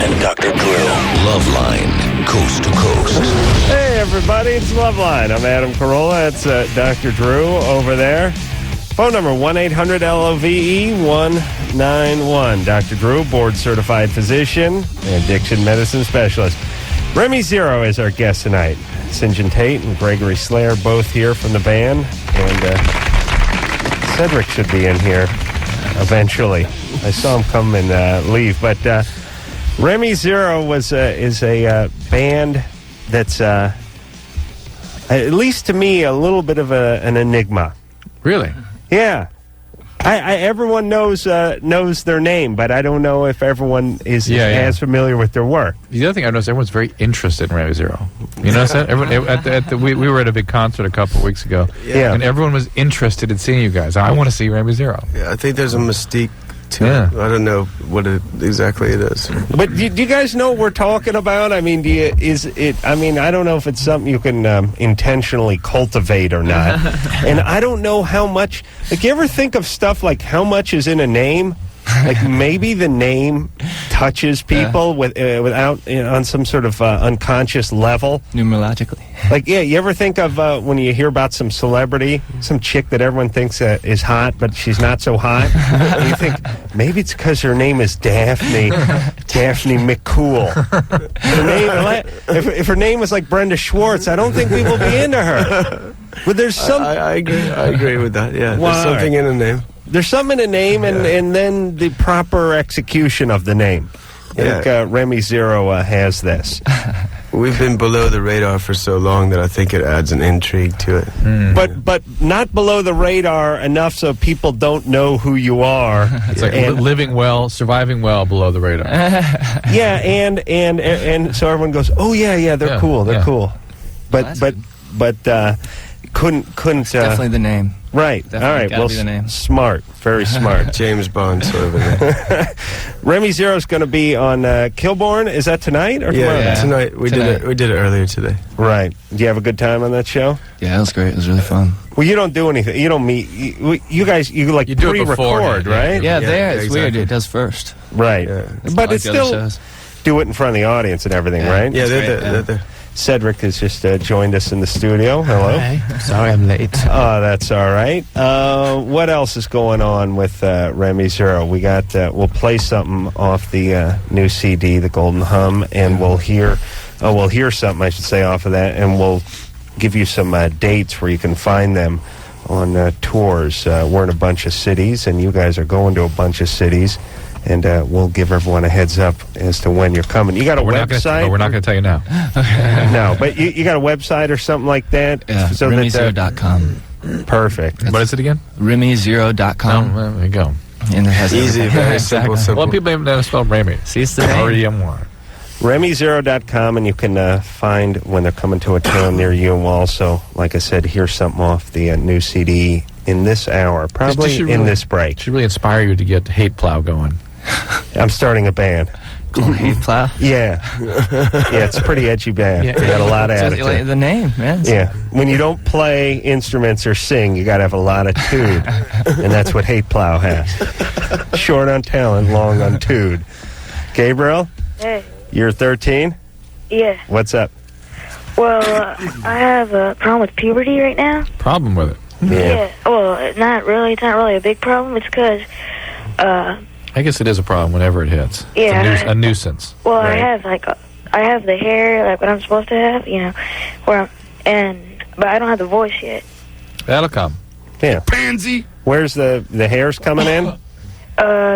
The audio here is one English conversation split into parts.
and Dr. Drew. Loveline, coast to coast. Hey, everybody, it's Loveline. I'm Adam Carolla. It's Dr. Drew over there. Phone number 1-800-LOVE-191. Dr. Drew, board-certified physician and addiction medicine specialist. Remy Zero is our guest tonight. St. John Tate and Gregory Slayer both here from the band. And Cedric should be in here eventually. I saw him come and leave. But Remy Zero is a band that's, at least to me, a little bit of an enigma. Really? Yeah. Everyone knows their name, but I don't know if everyone is as familiar with their work. The other thing I noticed, everyone's very interested in Remy Zero. You notice that? We were at a big concert a couple of weeks ago, and everyone was interested in seeing you guys. I want to see Remy Zero. Yeah, I think there's a mystique to it. I don't know what exactly it is. But do you guys know what we're talking about? I mean, I don't know if it's something you can intentionally cultivate or not. And I don't know how much. Like, you ever think of stuff like how much is in a name? Like, maybe the name touches people without on some sort of unconscious level. Numerologically. Like, you ever think of when you hear about some celebrity, some chick that everyone thinks is hot, but she's not so hot? And you think, maybe it's because her name is Daphne McCool. If her name was like Brenda Schwartz, I don't think people would be into her. But there's some... I agree with that, yeah. There's something in the name. There's something in the name, and then the proper execution of the name. I think Remy Zero has this. We've been below the radar for so long that I think it adds an intrigue to it. But not below the radar enough so people don't know who you are. It's like living well, surviving well below the radar. and so everyone goes, oh yeah, they're cool, they're cool. But couldn't definitely the name. Right. Definitely. All right. Well, be the name. Smart. Very smart. James Bond sort of a name. Remy Zero's going to be on Kilbourne. Is that tonight or tomorrow? Yeah, tonight. We did it earlier today. Right. Do you have a good time on that show? Yeah, it was great. It was really fun. Well, you don't do anything. You don't meet. You guys, you do it pre-record, right? Yeah, there. It's exactly. weird. It does first. Right. Yeah. But it's still do it in front of the audience and everything, right? Yeah, they're there. Cedric has just joined us in the studio. Hello. Hi. Sorry I'm late. Oh, that's all right. What else is going on with Remy Zero? We got. We'll play something off the new CD, The Golden Hum, and we'll hear something, I should say, off of that, and we'll give you some dates where you can find them on tours. We're in a bunch of cities, and you guys are going to a bunch of cities. And we'll give everyone a heads up as to when you're coming. You got a website? We're not going to tell you now. No, but you got a website or something like that? Yeah, so RemyZero.com. Perfect. What is it again? RemyZero.com. Oh, there you go. And it has easy, very simple. Well, people even know how to spell Remy. See, it's the name. R-E-M-Y. RemyZero.com, and you can find when they're coming to a town near you. And we'll also, like I said, hear something off the new CD in this hour, probably in this break. Should really inspire you to get Hate Plow going. I'm starting a band. Called Hate Plow? Yeah. Yeah, it's a pretty edgy band. They got a lot of attitude. Like the name, man. Yeah. When you don't play instruments or sing, you got to have a lot of tude. And that's what Hate Plow has. Short on talent, long on tude. Gabriel? Hey. You're 13? Yeah. What's up? Well, I have a problem with puberty right now. Problem with it? Yeah. Well, not really. It's not really a big problem. It's because, I guess it is a problem whenever it hits. Yeah. It's a nuisance. Well, Right. I have the hair like what I'm supposed to have, but I don't have the voice yet. That'll come. Yeah. Pansy. Where's the hairs coming in? All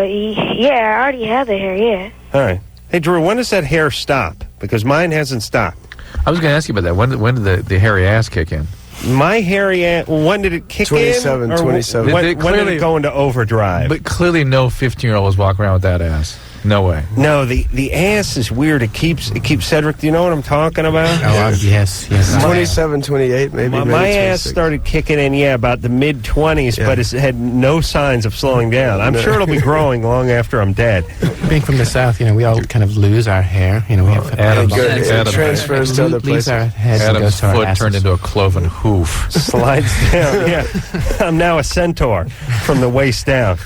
Yeah, I already have the hair. Yeah. right. Hey, Drew, when does that hair stop? Because mine hasn't stopped. I was going to ask you about that. When did the hairy ass kick in? My hairy ass, when did it kick 27, in? 27. When did it go into overdrive? But clearly no 15-year-old was walking around with that ass. No way. No, the ass is weird. It keeps Cedric. Do you know what I'm talking about? Oh, yes. 27, 28, maybe. My ass 26. started kicking in, about the mid-20s, Yeah. but it's had no signs of slowing down. I'm sure it'll be growing long after I'm dead. Being from the South, we all kind of lose our hair. We have It transfers to other leaves places. our heads and Adam's goes to our foot asses. turned into a cloven hoof. Slides down. Yeah, I'm now a centaur from the waist down.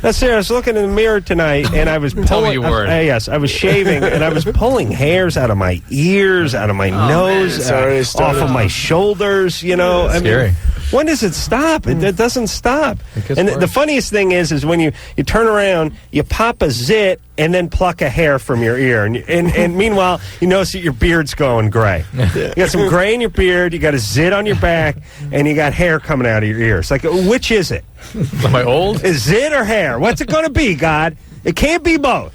That's serious. I was looking in the mirror tonight, and I was pulling. Tell me you weren't. Yes, I was shaving, and I was pulling hairs out of my ears, out of my nose, It's already off started. of my shoulders. You know, Scary. When does it stop? It doesn't stop. gets And worse. the funniest thing is when you turn around, you pop a zit, and then pluck a hair from your ear, and meanwhile you notice that your beard's going gray. You got some gray in your beard, you got a zit on your back, and you got hair coming out of your ears. Like, which is it? Am I old? Is zit or hair? What's it going to be, God? It can't be both.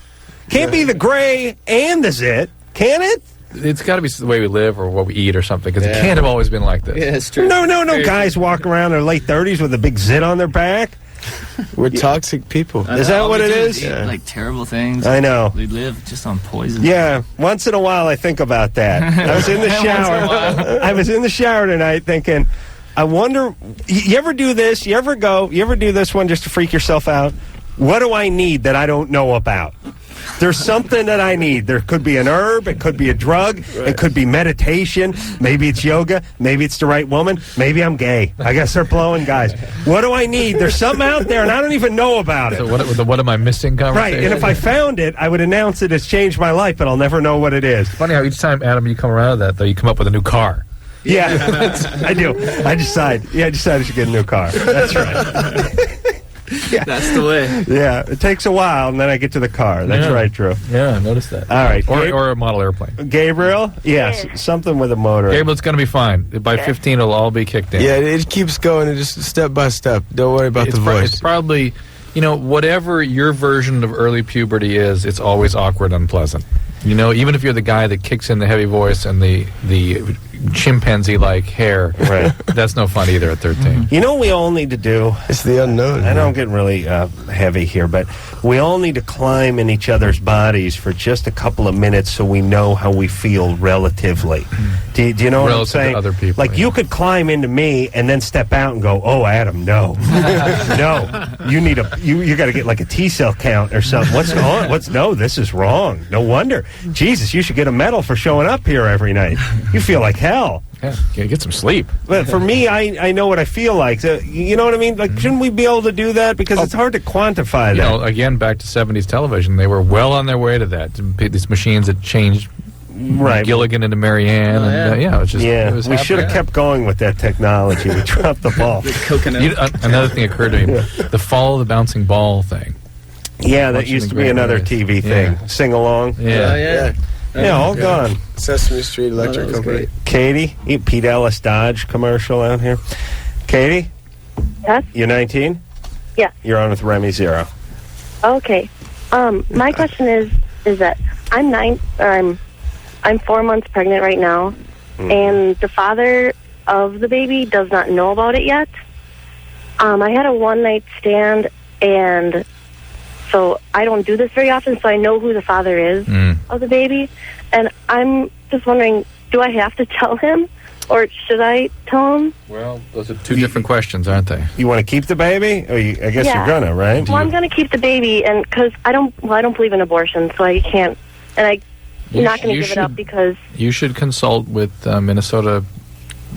Can't be the gray and the zit, can it? It's got to be the way we live or what we eat or something, because it can't have always been like this. Yeah, it's true. No. Guys walk around in their late 30s with a big zit on their back. We're toxic people. Is that what it is? Eat, like terrible things. I know. We live just on poison. Yeah, once in a while I think about that. I was in the shower. I was in the shower tonight thinking, I wonder, you ever do this? You ever do this one just to freak yourself out? What do I need that I don't know about? There's something that I need. There could be an herb. It could be a drug. It could be meditation. Maybe it's yoga. Maybe it's the right woman. Maybe I'm gay. I guess they're blowing guys. What do I need? There's something out there, and I don't even know about it. So what am I missing Right, conversation? and if I found it, I would announce it. It's changed my life, but I'll never know what it is. Funny how each time, Adam, you come around to that, though, you come up with a new car. Yeah, I do. I decide I should get a new car. That's right. That's the way. Yeah, it takes a while, and then I get to the car. That's Yeah. right, Drew. Yeah, I noticed that. All right. Or a model airplane. Gabriel? Yes, something with a motor. Gabriel, it's going to be fine. By 15, it'll all be kicked in. Yeah, it keeps going, just step by step. Don't worry about It's the voice. It's probably, whatever your version of early puberty is, it's always awkward, unpleasant. Even if you're the guy that kicks in the heavy voice and the chimpanzee-like hair, Right. that's no fun either at 13. You know what we all need to do? It's the unknown. I know I'm getting really heavy here, but we all need to climb in each other's bodies for just a couple of minutes so we know how we feel relatively. Do you know what I'm Relative to saying? other people, Like, yeah. you could climb into me and then step out and go, "Oh, Adam, no. No. You need you got to get like a T-cell count or something. What's on? No, this is wrong. No wonder. Jesus, you should get a medal for showing up here every night. You feel like hell." Yeah, get some sleep. But for me, I know what I feel like. So, you know what I mean? Like, shouldn't we be able to do that? Because it's hard to quantify that. Again, back to 70s television, they were well on their way to that. These machines that changed Right. Gilligan into Marianne. It was just Yeah, it was we should have kept going with that technology. We dropped the ball. Coconut. Another thing occurred to me: the follow the bouncing ball thing. Yeah, that Watching used the to be Great another Race. TV thing. Yeah. Sing along. Yeah, Yeah. Yeah, all gone. Sesame Street Electric was Company. great. Katie, Pete Ellis Dodge commercial out here. Katie, Yes? you're 19? Yeah. You're on with Remy Zero. Okay. My question is that I'm 4 months pregnant right now, and the father of the baby does not know about it yet. I had a one-night stand, and so I don't do this very often, so I know who the father is of the baby. And I'm just wondering, do I have to tell him, or should I tell him? Well, those are two different questions, aren't they? You want to keep the baby? Or I guess Yeah. you're gonna, right? Well, I'm going to keep the baby, and because I don't believe in abortion, so I can't, and I'm not going to give it up because... You should consult with Minnesota,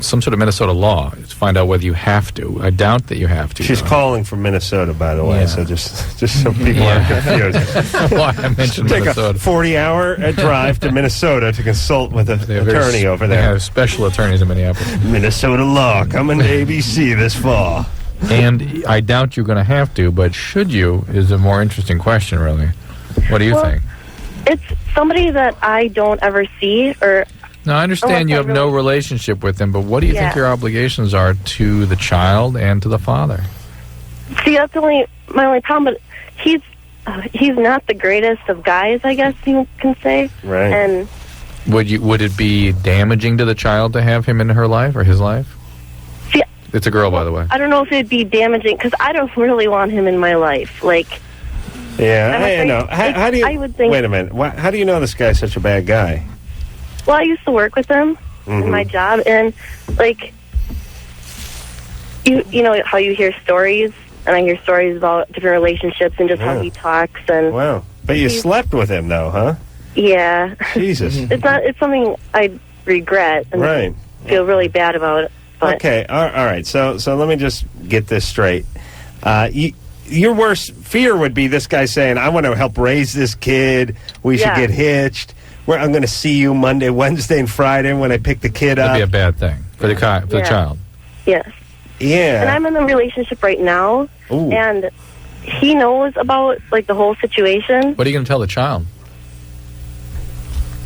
some sort of Minnesota law to find out whether you have to. I doubt that you have to. She's though. calling from Minnesota, by the way, Yeah. so just so people aren't confused. Why I mentioned Take a Minnesota. 40-hour drive to Minnesota to consult with an They have very attorney over They there. have special attorneys in Minneapolis. Minnesota law coming to ABC this fall. And I doubt you're going to have to, but should you is a more interesting question, really. What do you Well, think? It's somebody that I don't ever see, or... Now, I understand you Unless I have no really- relationship with him, but what do you think Yeah. your obligations are to the child and to the father? See, that's my only problem, but he's not the greatest of guys, I guess you can say. Right. And Would it be damaging to the child to have him in her life or his life? see, It's a girl, by the way. I don't know if it'd be damaging, because I don't really want him in my life. Like, Yeah, I'm I afraid- know. How do you? I would think- Wait a minute. How do you know this guy's such a bad guy? well, I used to work with him in my job, and, like, you know how you hear stories, and I hear stories about different relationships and just how Yeah. he talks, and, Wow. But you slept with him, though, huh? yeah. Jesus. It's something I regret and Right. feel really bad about it. But Okay. All right. So let me just get this straight. your worst fear would be this guy saying, I want to help raise this kid. We should get hitched. I'm going to see you Monday, Wednesday, and Friday when I pick the kid up. That'd be a bad thing for the child. Yes. Yeah. And I'm in a relationship right now, and he knows about, like, the whole situation. What are you going to tell the child?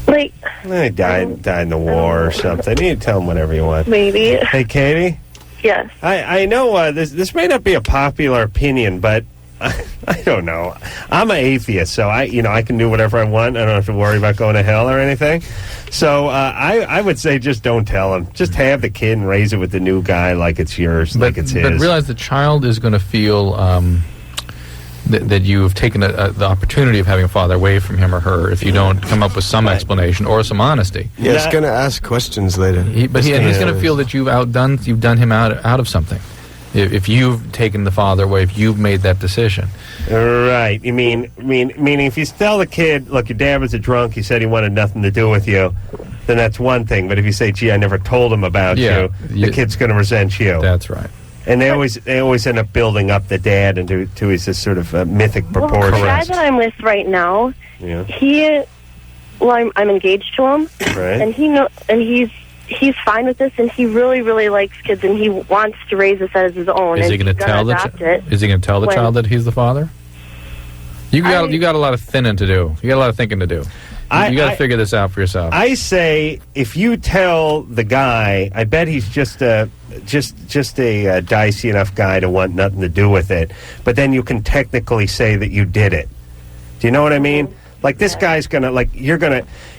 Like, He died in the war or something. You tell him whatever you want. maybe. Hey, Katie? Yes. I know this may not be a popular opinion, but I don't know. I'm an atheist, so I can do whatever I want. I don't have to worry about going to hell or anything. So I would say just don't tell him. Just have the kid and raise it with the new guy like it's yours, like it's his. But realize the child is going to feel that you have taken the opportunity of having a father away from him or her if you don't come up with some explanation or some honesty. Yeah, he's going to ask questions later. He's going to feel that you've done him out of something. If you've taken the father away, if you've made that decision. Right. You meaning if you tell the kid, look, your dad was a drunk, he said he wanted nothing to do with you, then that's one thing. But if you say, gee, I never told him about you, the kid's going to resent you. That's right. And they always end up building up the dad into his sort of mythic proportions. Well, the guy that I'm with right now, I'm engaged to him, right. and he's fine with this, and he really, really likes kids, and he wants to raise this as his own. Is he going to tell the child that he's the father? You got a lot of thinning to do. You got a lot of thinking to do. You got to figure this out for yourself. I say if you tell the guy, I bet he's just a dicey enough guy to want nothing to do with it. But then you can technically say that you did it. Do you know what I mean? Like this guy's gonna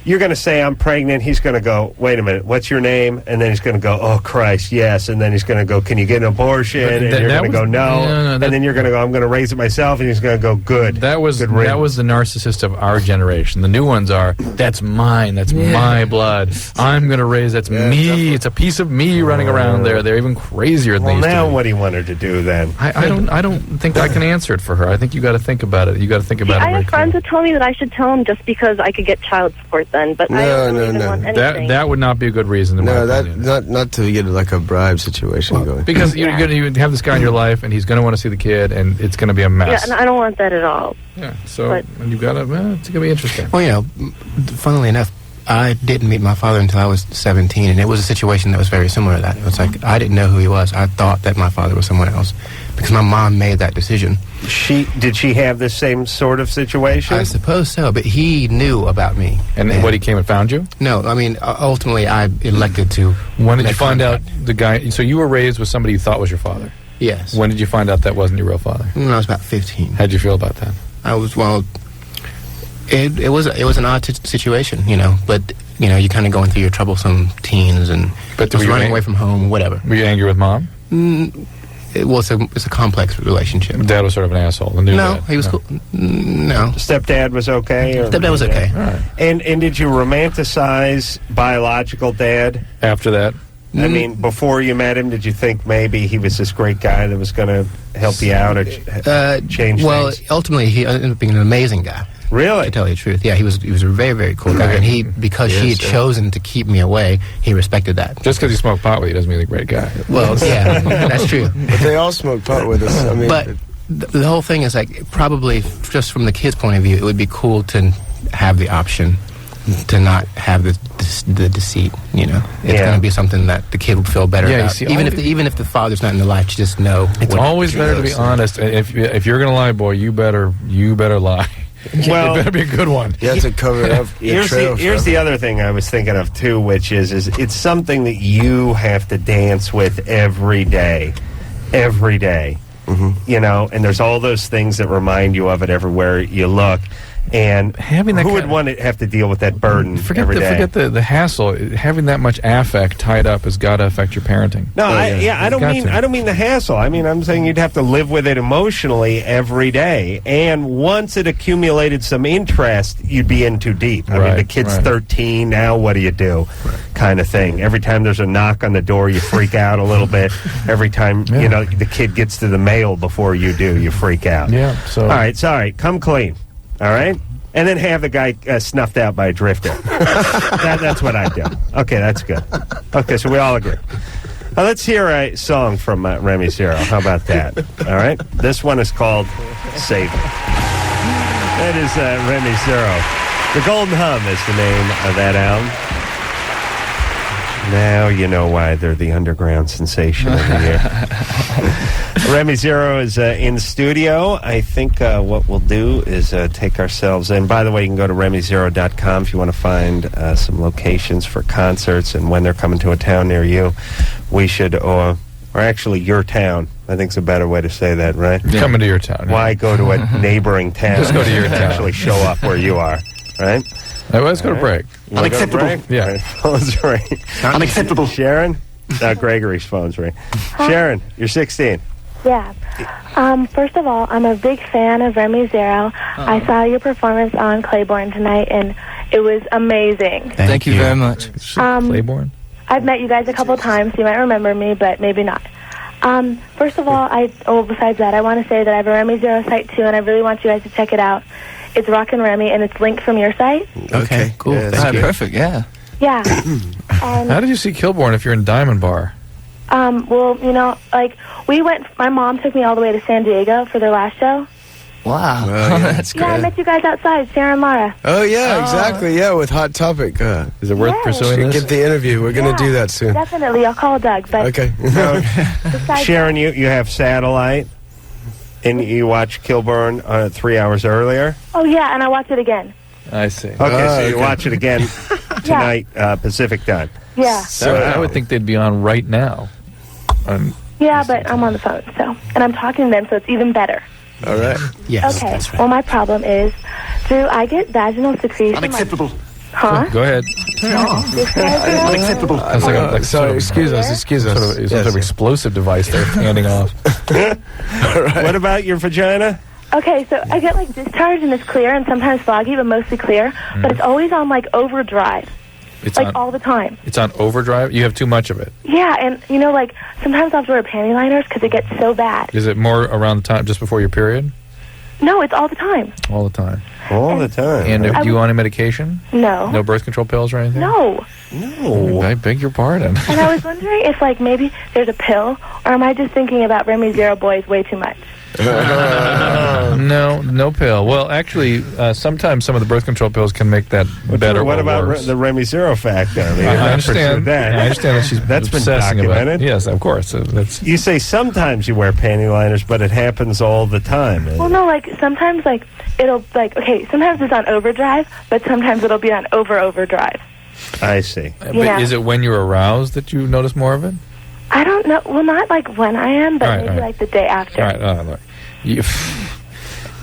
you're gonna say I'm pregnant. He's gonna go, wait a minute, what's your name? And then he's gonna go, oh Christ, yes. And then he's gonna go, can you get an abortion? And you're gonna go, no. And then you're gonna go, I'm gonna raise it myself. And he's gonna go, good. That was the narcissist of our generation. The new ones are, that's mine. That's my blood. I'm gonna raise. That's me. Definitely. It's a piece of me running around there. They're even crazier than they used to be. Now what do you want her to do then? I don't think I can answer it for her. I think you got to think about it. You got to think about it. I have friends who tell me that I should tell him just because I could get child support then, but I don't even want anything. That would not be a good reason. Not to get like a bribe situation going. Because you have this guy in your life, and he's going to want to see the kid, and it's going to be a mess. Yeah, and I don't want that at all. Yeah, so you got to. It's going to be interesting. Well, funnily enough, I didn't meet my father until I was 17, and it was a situation that was very similar to that. It was like I didn't know who he was. I thought that my father was someone else because my mom made that decision. Did she have the same sort of situation? I suppose so, but he knew about me. And what, he came and found you? No, I mean, ultimately I elected to. When did you find out the guy? So you were raised with somebody you thought was your father? Yes. When did you find out that wasn't your real father? When I was about 15. How'd you feel about that? It was an odd situation, but you're kind of going through your troublesome teens and running away from home, whatever. Were you angry with mom? It's a complex relationship. Dad was sort of an asshole. He was cool. No. Stepdad was okay? Stepdad was okay. All right. And did you romanticize biological dad? After that? I mean, before you met him, did you think maybe he was this great guy that was going to help you out or change things? Ultimately, he ended up being an amazing guy. Really? To tell you the truth. Yeah, he was a very, very cool guy. And because he had chosen to keep me away, he respected that. Just because he smoked pot with you doesn't mean he's a great guy. Well, yeah, that's true. But they all smoke pot with us. I mean, but the whole thing is probably just from the kid's point of view, it would be cool to have the option to not have the deceit. It's going to be something that the kid would feel better about. See, even if the father's not in the life, you just know. It's always better to be honest. If you're going to lie, boy, you better lie. Well, it better be a good one. You have to cover it up. Here's the other thing I was thinking of too, which is it's something that you have to dance with every day. Mm-hmm. And there's all those things that remind you of it everywhere you look. And who would want to have to deal with that burden every day? Forget the hassle. Having that much affect tied up has got to affect your parenting. No, I don't mean the hassle. I mean, I'm saying you'd have to live with it emotionally every day. And once it accumulated some interest, you'd be in too deep. I mean, the kid's 13 now. What do you do? Kind of thing. Every time there's a knock on the door, you freak out a little bit. Every time the kid gets to the mail before you do, you freak out. Yeah. So all right, sorry. Come clean. All right? And then have the guy snuffed out by a drifter. That's what I do. Okay, that's good. Okay, so we all agree. Let's hear a song from Remy Zero. How about that? All right. This one is called Save It. That is Remy Zero. The Golden Hum is the name of that album. Now you know why they're the underground sensation of the year. Remy Zero is in studio. I think what we'll do is take ourselves in. By the way, you can go to RemyZero.com if you want to find some locations for concerts and when they're coming to a town near you. We should, or actually your town. I think it's a better way to say that, right? Yeah. Coming to your town. Yeah. Why go to a neighboring town? Just go to your town. Actually show up where you are, right? Let's go to break. Unacceptable. Yeah. Phone's ring. Unacceptable. Sharon? Gregory's phone's ring. Sharon, you're 16. Yeah. First of all, I'm a big fan of Remy Zero. I saw your performance on Claiborne tonight, and it was amazing. Thank you very much. Claiborne? I've met you guys a couple times. You might remember me, but maybe not. First of all, besides that, I want to say that I have a Remy Zero site, too, and I really want you guys to check it out. It's Rockin' Remy, and it's linked from your site. Okay, Cool. Yeah, All right, perfect. Yeah. Yeah. And, How did you see Kilborn if you're in Diamond Bar? well, you know, like, my mom took me all the way to San Diego for their last show. Wow. Well, yeah. That's Yeah, I great. met you guys outside, Sarah and Laura. Oh, yeah, exactly. Yeah, with Hot Topic. Is it worth Yes. pursuing Should this? get the interview. We're going to do that soon. Definitely. I'll call Doug. But Okay. besides Sharon, you have satellite, and you watch Kilburn 3 hours earlier. Oh, yeah, and I watched it again. I see. Okay, so you okay. watch it again tonight, Pacific time. Yeah. So I would think they'd be on right now. Yeah, but I'm on the phone, so. And I'm talking to them, so it's even better. All right. Yes, Okay. that's right. Well, my problem is, Drew, I get vaginal secretion. Unacceptable. Huh? Go ahead. This guy's Unacceptable. That's like a Sorry, excuse us. sort of, Yes, sort of explosive device they're handing off. What about your vagina? Okay, so I get, like, discharge, and it's clear, and sometimes foggy, but mostly clear. But it's always on, like, overdrive. It's Like, on. all the time. It's on overdrive. You have too much of it. Yeah, and, you know, like, sometimes I'll have to wear panty liners because it gets so bad. Is it more around the time just before your period? No, it's all the time. All the time. All the time. And I do you would- want any medication? No. No birth control pills or anything? No. Oh, I beg your pardon. And I was wondering if, like, maybe there's a pill, or am I just thinking about Remy Zero boys way too much? No pill. Well, actually, sometimes some of the birth control pills can make that better What or about worse. the Remy Zero factor? I mean, I understand. that. I understand that she's That's been obsessing about it. documented. Yes, of course. That's You say sometimes you wear panty liners, but it happens all the time. Well, no, like, sometimes, like, it'll, like, okay, sometimes it's on overdrive, but sometimes it'll be on overdrive. I see. But Yeah. is it when you're aroused that you notice more of it? I don't know. Well, not, like, when I am, but All right, maybe, all right. like, the day after. All right, look.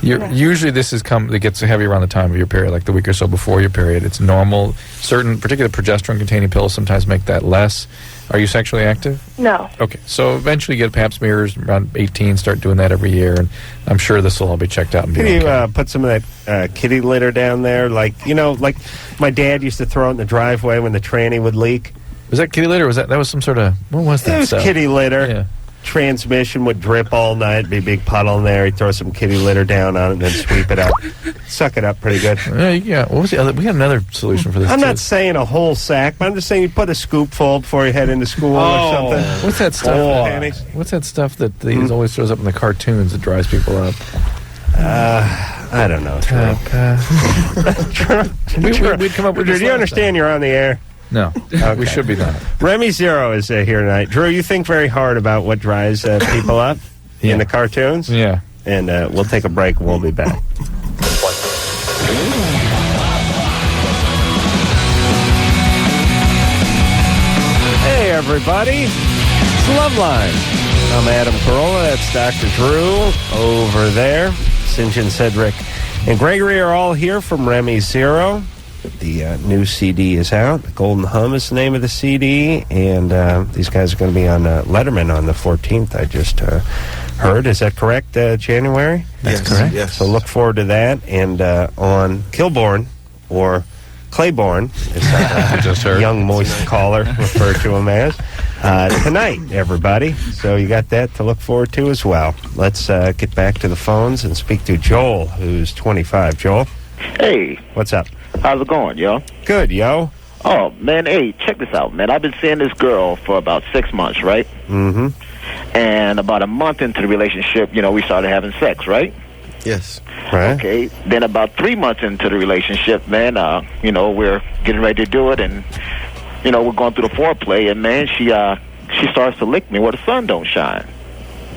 Usually this it gets heavy around the time of your period, like the week or so before your period. It's normal. Certain, particular progesterone-containing pills sometimes make that less. Are you sexually active? No. Okay, so eventually get pap smears around 18, start doing that every year, and I'm sure this will all be checked out and be Can you okay. put some of that kitty litter down there? Like, you know, like my dad used to throw it in the driveway when the tranny would leak. Was that kitty litter? Or was that was some sort of, what was that It was stuff? kitty litter. Yeah. Transmission would drip all night, be a big puddle in there. He'd throw some kitty litter down on it and then sweep it up. Suck it up pretty good. Yeah, what was the other? We had another solution for this. I'm too. not saying a whole sack, but I'm just saying you put a scoopful before you head into school or something. What's that stuff? Panties. What's that stuff that he always throws up in the cartoons that dries people up? I don't know. We'd come up with Do this you last understand you're on the air? No, we should be not. Remy Zero is here tonight. Drew, you think very hard about what dries people up in the cartoons? Yeah. And we'll take a break and we'll be back. Hey, everybody. It's Loveline. I'm Adam Carolla. That's Dr. Drew over there. St. John, Cedric, and Gregory are all here from Remy Zero. The new CD is out. The Golden Hum is the name of the CD, and these guys are going to be on Letterman on the 14th. I just heard. Is that correct, January? That's correct. Yes. So look forward to that. And on Kilborn, or Claiborne, as just heard. young moist caller referred to him as, tonight, everybody. So you got that to look forward to as well. Let's get back to the phones and speak to Joel, who's 25. Joel? Hey, What's up? how's it going, yo? Good, yo. Oh, man, hey, check this out, man. I've been seeing this girl for about 6 months, right? Mm-hmm. And about a month into the relationship, we started having sex, right? Yes. Right. Okay. Then about 3 months into the relationship, man, we're getting ready to do it, and, we're going through the foreplay, and, man, she starts to lick me where the sun don't shine.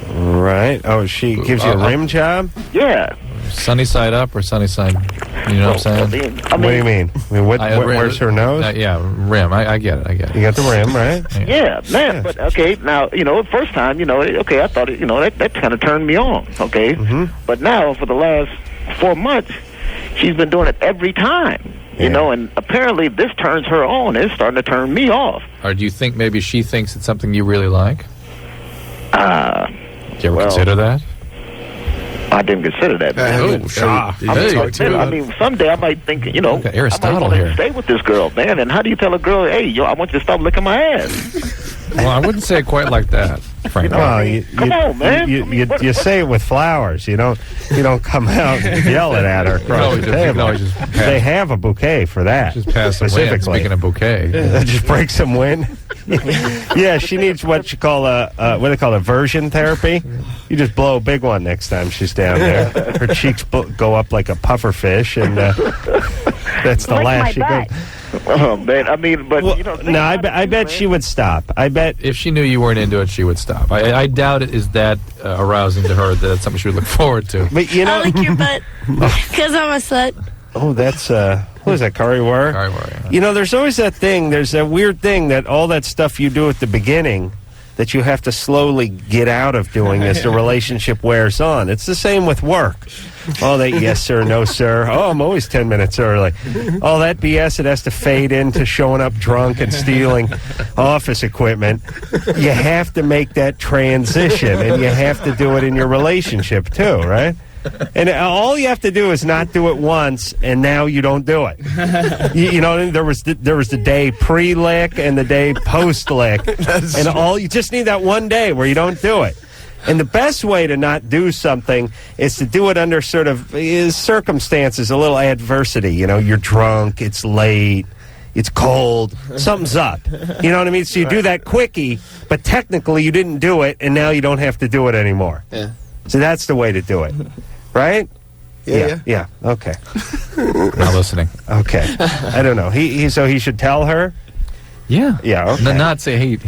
Right. Oh, she gives you a rim job? Yeah. Sunny side up or sunny side? You know what I'm saying? What do you mean? Where's her nose? Yeah, rim. I get it. You got the rim, right? Yeah, man. Yeah. But, okay, now, first time, okay, I thought, that kind of turned me on, okay? Mm-hmm. But now, for the last 4 months, she's been doing it every time. And apparently this turns her on. It's starting to turn me off. Or do you think maybe she thinks it's something you really like? Do you ever consider that? I didn't consider that. I mean, someday I might think, Aristotle I here. Stay with this girl, man. And how do you tell a girl, hey, I want you to stop licking my ass? Well, I wouldn't say it quite like that, frankly. Well, come on, man. You say it with flowers. You don't come out and yell it at her across the table. They have a bouquet for that. Just pass some wind. Speaking of bouquet, just break some wind. Yeah, she needs what you call what do they call aversion therapy. You just blow a big one next time she's down there. Her cheeks go up like a puffer fish, and that's the last she goes. Oh, man, I mean, but, no, I bet she would stop. I bet if she knew you weren't into it, she would stop. I doubt it is that arousing to her that that's something she would look forward to. But, I like your butt, because I'm a slut. Oh, that's, who is that, Currywurst? Currywurst, yeah. There's always that thing, there's a weird thing that all that stuff you do at the beginning that you have to slowly get out of doing as the relationship wears on. It's the same with work. All that yes, sir, no, sir. Oh, I'm always 10 minutes early. All that BS, it has to fade into showing up drunk and stealing office equipment. You have to make that transition, and you have to do it in your relationship, too, right? And all you have to do is not do it once, and now you don't do it. There was the day pre-lick and the day post-lick, and all you just need that one day where you don't do it. And the best way to not do something is to do it under sort of circumstances, a little adversity. You're drunk, it's late, it's cold, something's up. You know what I mean? So you do that quickie, but technically you didn't do it, and now you don't have to do it anymore. Yeah. So that's the way to do it, right? Yeah. Okay. Not listening. Okay. I don't know. So he should tell her. Yeah. Yeah. Okay. Not say hey.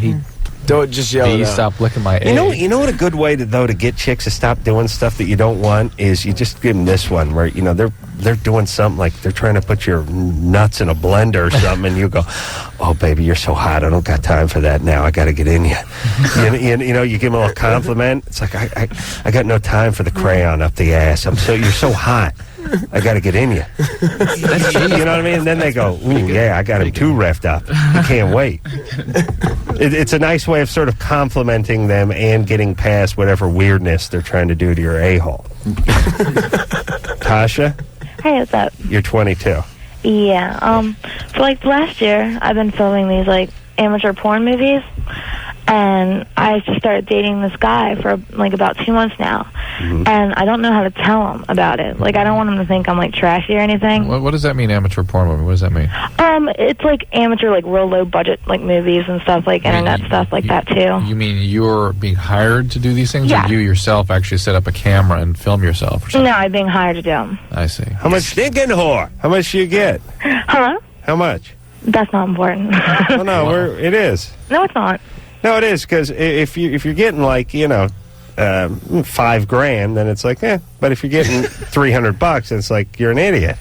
Don't just yell it out. Stop licking my You know what a good way to get chicks to stop doing stuff that you don't want is you just give them this one where they're doing something like they're trying to put your nuts in a blender or something, and you go, "Oh baby, you're so hot. I don't got time for that now. I got to get in you." You give them a little compliment. It's like I got no time for the crayon up the ass. You're so hot. I got to get in you. That's cheap. You know what I mean? And then they go, "Ooh, yeah, I got him too reffed up. I can't wait." It's a nice way of sort of complimenting them and getting past whatever weirdness they're trying to do to your a-hole. Tasha? Hey, what's up? You're 22. Yeah, for last year, I've been filming these amateur porn movies, and I just started dating this guy for about 2 months now, and I don't know how to tell him about it. I don't want him to think I'm trashy or anything. What does that mean, amateur porn movie? What does that mean? It's amateur, real low budget movies and stuff, internet stuff that too. You mean you're being hired to do these things, yeah. Or you yourself actually set up a camera and film yourself or something? No, I'm being hired to do them. I see. How much stinking whore? How much do you get? Huh? How much? That's not important. Oh, no, it is. No, it's not. No, it is, because if you're getting $5,000, then it's but if you're getting $300, it's you're an idiot.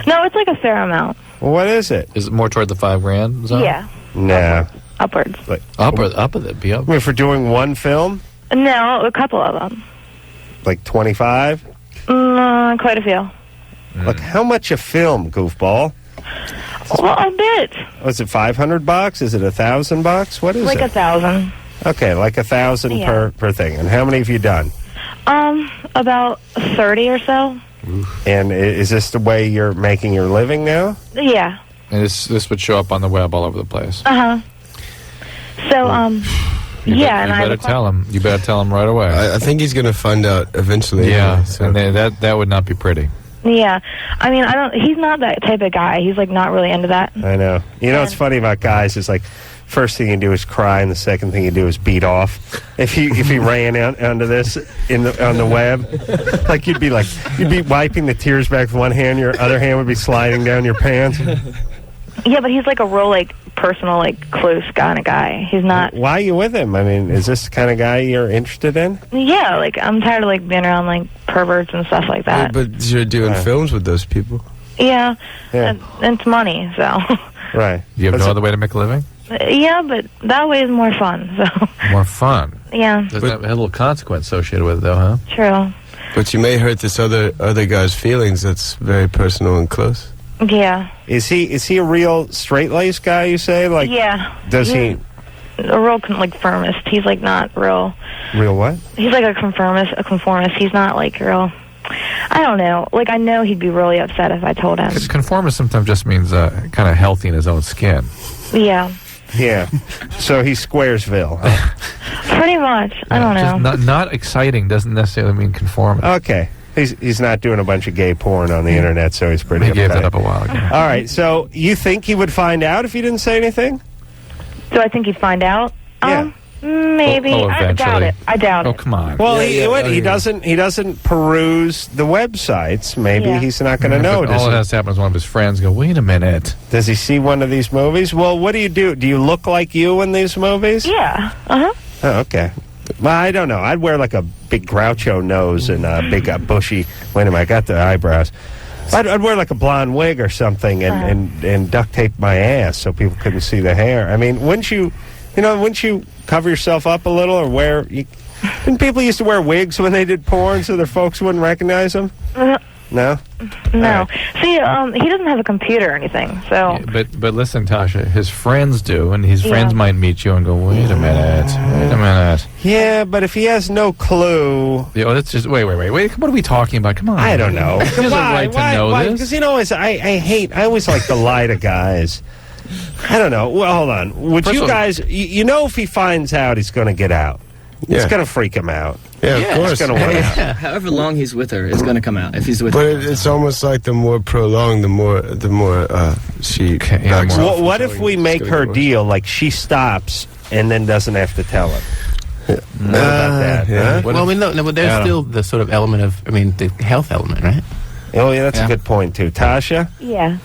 No, it's a fair amount. Well, what is it? Is it more toward the $5,000 zone? Yeah. No. Upwards. Up of it, be up. I mean, for doing one film? No, a couple of them. 25? Quite a few. Look, how much a film, goofball? Well, a bit. Was it $500? Is it $1,000? What is it? 1,000. Okay, 1,000 per thing. And how many have you done? About 30 or so. And is this the way you're making your living now? Yeah. And this would show up on the web all over the place. So, You better tell him. You better tell him right away. I think he's going to find out eventually. Yeah, anyway, so. and that would not be pretty. Yeah. I mean, he's not that type of guy. He's, like, not really into that. I know. You know what's funny about guys is, like, first thing you do is cry, and the second thing you do is beat off. If he ran onto this on the web, like you'd be wiping the tears back with one hand, your other hand would be sliding down your pants. Yeah, but he's like a real like personal, like close kind of guy. He's not. Why are you with him? I mean, is this the kind of guy you're interested in? Yeah, like I'm tired of like being around like perverts and stuff like that. But you're doing films with those people. Yeah. And it's money, so. Right. You have no other way to make a living? Yeah, but that way is more fun. So. More fun? Yeah. Doesn't have a little consequence associated with it, though, huh? True. But you may hurt this other guy's feelings. That's very personal and close. Yeah. Is he a real straight-laced guy, you say? Like, yeah. Does he... A real, like, conformist. He's, like, not real... Real what? He's, like, a conformist. He's not, like, real... I don't know. Like, I know he'd be really upset if I told him. Because conformist sometimes just means kind of healthy in his own skin. Yeah. Yeah. So he's Squaresville, huh? Pretty much. I don't know. Just not exciting doesn't necessarily mean conformist. Okay. He's not doing a bunch of gay porn on the internet, so he's pretty He gave uptight. that up a while ago. All right, so you think he would find out if you didn't say anything? Do I think he'd find out? Yeah. Maybe. I doubt it. I doubt it. Oh, come on. Well, he doesn't peruse the websites. Maybe he's not going to know. All that has to happen is one of his friends go, wait a minute. Does he see one of these movies? Well, what do you do? Do you look like you in these movies? Yeah. Uh-huh. Oh, okay. Well, I don't know. I'd wear like a big Groucho nose and a big bushy... Wait a minute, I got the eyebrows. I'd wear like a blonde wig or something and duct tape my ass so people couldn't see the hair. I mean, wouldn't you cover yourself up a little or wear... Didn't people used to wear wigs when they did porn so their folks wouldn't recognize them? No? No. See, he doesn't have a computer or anything, so... Yeah, but listen, Tasha, his friends do, and his friends might meet you and go, wait a minute. Yeah, but if he has no clue... Yeah, let's just... Wait. What are we talking about? Come on. I don't know. He has a right to know this. Because, I always like to lie to guys. I don't know. Well, hold on. Would you guys... You know if he finds out, he's going to get out. Yeah. It's going to freak him out. Yeah, of course. It's going to work out. Yeah, however long he's with her, it's going to come out if he's with But her. it's almost like the more prolonged, the more she backs off. What if we make her deal like she stops and then doesn't have to tell him? What about that? Yeah. Huh? Well, no, but there's still the sort of element of, the health element, right? Oh, yeah, that's a good point, too. Tasha? Yeah.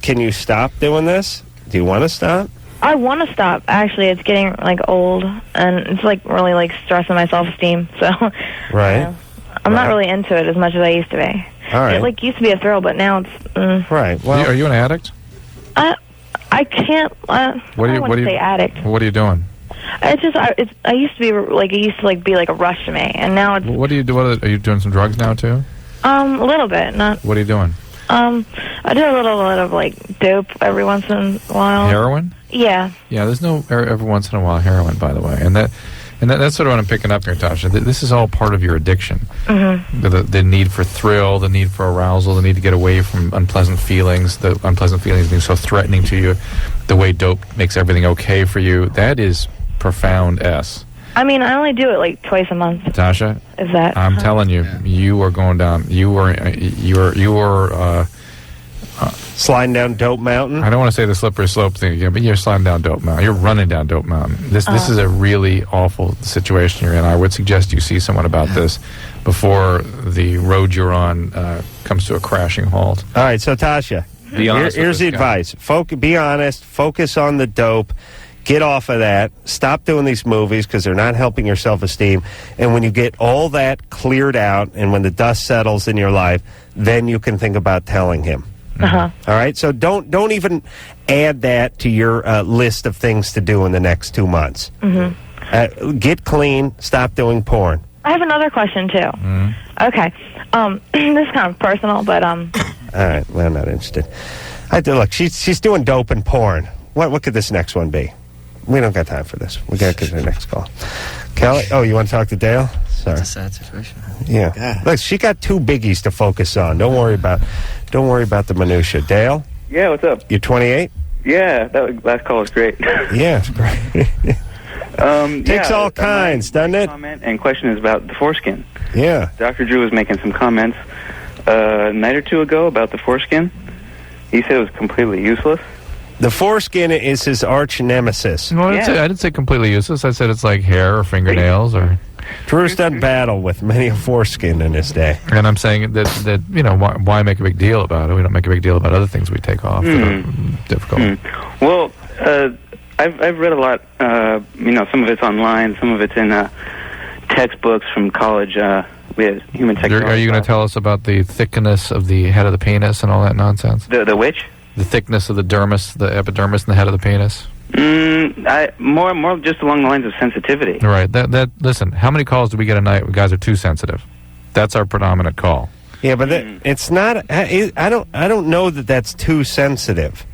Can you stop doing this? Do you want to stop? I want to stop. Actually, it's getting, like, old, and it's, like, really, like, stressing my self-esteem, so... Right. I'm not really into it as much as I used to be. All right. It, like, used to be a thrill, but now it's... Right. Well, Are you an addict? I can't... I don't want to say addict. What are you doing? It's just... I used to be, like... It used to, like, be, like, a rush to me, and now it's... What do you do? Are you doing some drugs now, too? A little bit, not... What are you doing? I do a little bit of, like, dope every once in a while. Heroin? Yeah. Yeah, there's no every once in a while heroin, by the way, and that's sort of what I'm picking up here, Tasha. This is all part of your addiction. Mm-hmm. The need for thrill, the need for arousal, the need to get away from unpleasant feelings, the unpleasant feelings being so threatening to you, the way dope makes everything okay for you. That is profound S. I mean, I only do it, like, twice a month. Tasha, Is that... I'm telling you, you are going down. You are. sliding down Dope Mountain? I don't want to say the slippery slope thing again, but you're sliding down Dope Mountain. You're running down Dope Mountain. This is a really awful situation you're in. I would suggest you see someone about this before the road you're on comes to a crashing halt. All right, so Tasha, Be honest here's the advice. Be honest. Focus on the dope. Get off of that. Stop doing these movies because they're not helping your self-esteem. And when you get all that cleared out and when the dust settles in your life, then you can think about telling him. Uh-huh. All right? So don't even add that to your list of things to do in the next 2 months. Mm-hmm. Get clean. Stop doing porn. I have another question, too. Mm-hmm. Okay. This is kind of personal, but... All right. Well, I'm not interested. Look, she's doing dope and porn. What could this next one be? We don't got time for this. We got to get to the next call. Kelly? Oh, you want to talk to Dale? Sorry. It's a sad situation. Yeah. God. Look, she got 2 biggies to focus on. Don't worry about the minutia. Dale? Yeah, what's up? You're 28? Yeah, that last call was great. Yeah, it's great. Takes all kinds, doesn't it? Comment and question is about the foreskin. Yeah. Dr. Drew was making some comments a night or two ago about the foreskin. He said it was completely useless. The foreskin is his arch nemesis. Well, I didn't say completely useless. I said it's like hair or fingernails or... Drew's done battle with many a foreskin in his day. And I'm saying that you know, why make a big deal about it? We don't make a big deal about other things we take off that are difficult. Well, I've read a lot. You know, some of it's online, some of it's in textbooks from college. We had human technology. Are you going to tell us about the thickness of the head of the penis and all that nonsense? The which? The thickness of the dermis, the epidermis, and the head of the penis. More just along the lines of sensitivity. Right. Listen, how many calls do we get a night when guys are too sensitive? That's our predominant call. Yeah, but it's not. I don't know that that's too sensitive.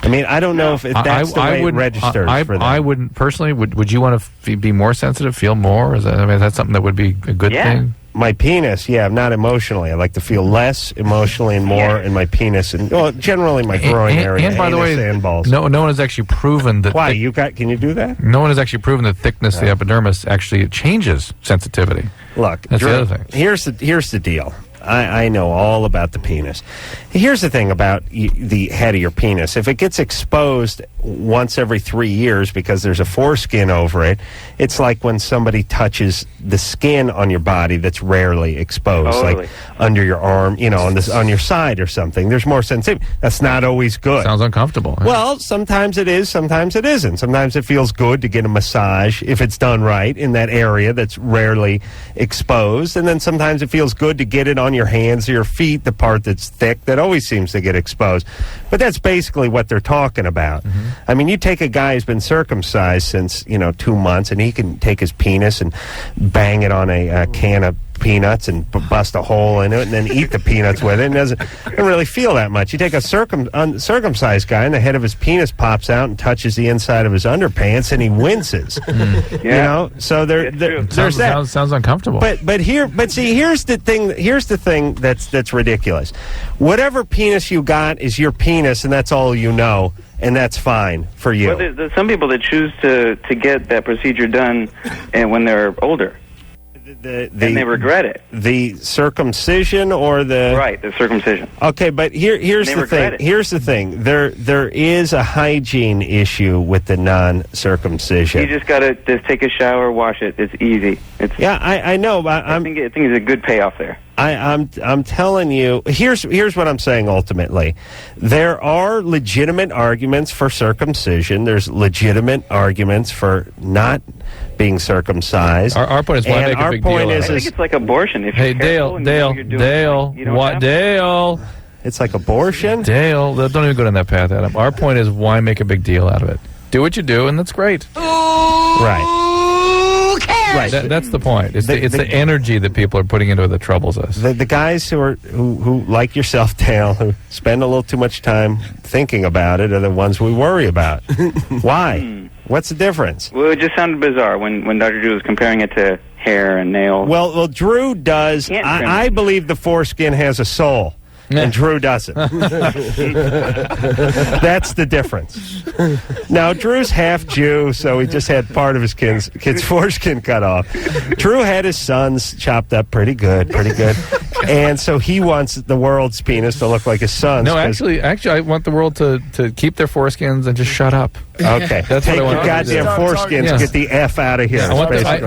I mean, I don't know if that's the way it registers for them. I wouldn't personally. Would you want to be more sensitive, feel more? Is that something that would be a good thing? My penis, not emotionally. I like to feel less emotionally and more in my penis, and generally my groin area. And by the way, and balls. No one has actually proven that. Why can you do that? No one has actually proven that thickness of the epidermis actually changes sensitivity. Look, that's Drew, the other thing. Here's the deal. I know all about the penis. Here's the thing about the head of your penis. If it gets exposed once every 3 years because there's a foreskin over it, it's like when somebody touches the skin on your body that's rarely exposed, like under your arm, on your side or something. There's more sensitivity. That's not always good. Sounds uncomfortable. Huh? Well, sometimes it is, sometimes it isn't. Sometimes it feels good to get a massage if it's done right in that area that's rarely exposed, and then sometimes it feels good to get it on your hands or your feet, the part that's thick that always seems to get exposed. But that's basically what they're talking about. I mean, you take a guy who's been circumcised since 2 months, and he can take his penis and bang it on a can of peanuts and bust a hole in it and then eat the peanuts with it, and doesn't really feel that much. You take a uncircumcised guy and the head of his penis pops out and touches the inside of his underpants and he winces. So there's that. Sounds uncomfortable. Here's the thing that's ridiculous. Whatever penis you got is your penis, and that's all you know, and that's fine for you. Well, there's some people that choose to get that procedure done and when they're older. And they regret it. The circumcision or the circumcision. Okay, but here's the thing. Here's the thing. There is a hygiene issue with the non-circumcision. You just gotta take a shower, wash it. It's easy. I know. But I think it's a good payoff there. I'm telling you. Here's what I'm saying. Ultimately, there are legitimate arguments for circumcision. There's legitimate arguments for not being circumcised. Our point is why make a big deal out of it. I think it's like abortion. If hey, Dale. Dale. It's like abortion? Dale, don't even go down that path, Adam. Our point is why make a big deal out of it? Do what you do, and that's great. Right. Right. That's the point. It's the energy that people are putting into it that troubles us. The guys who like yourself, Dale, who spend a little too much time thinking about it are the ones we worry about. Why? What's the difference? Well, it just sounded bizarre when Dr. Drew was comparing it to hair and nails. Well, Drew does. I believe the foreskin has a soul. And Drew doesn't. That's the difference. Now, Drew's half Jew, so he just had part of his kid's foreskin cut off. Drew had his son's chopped up pretty good. And so he wants the world's penis to look like his son's. No, actually, I want the world to keep their foreskins and just shut up. Okay. That's Take what I want your goddamn foreskins and get the F out of here.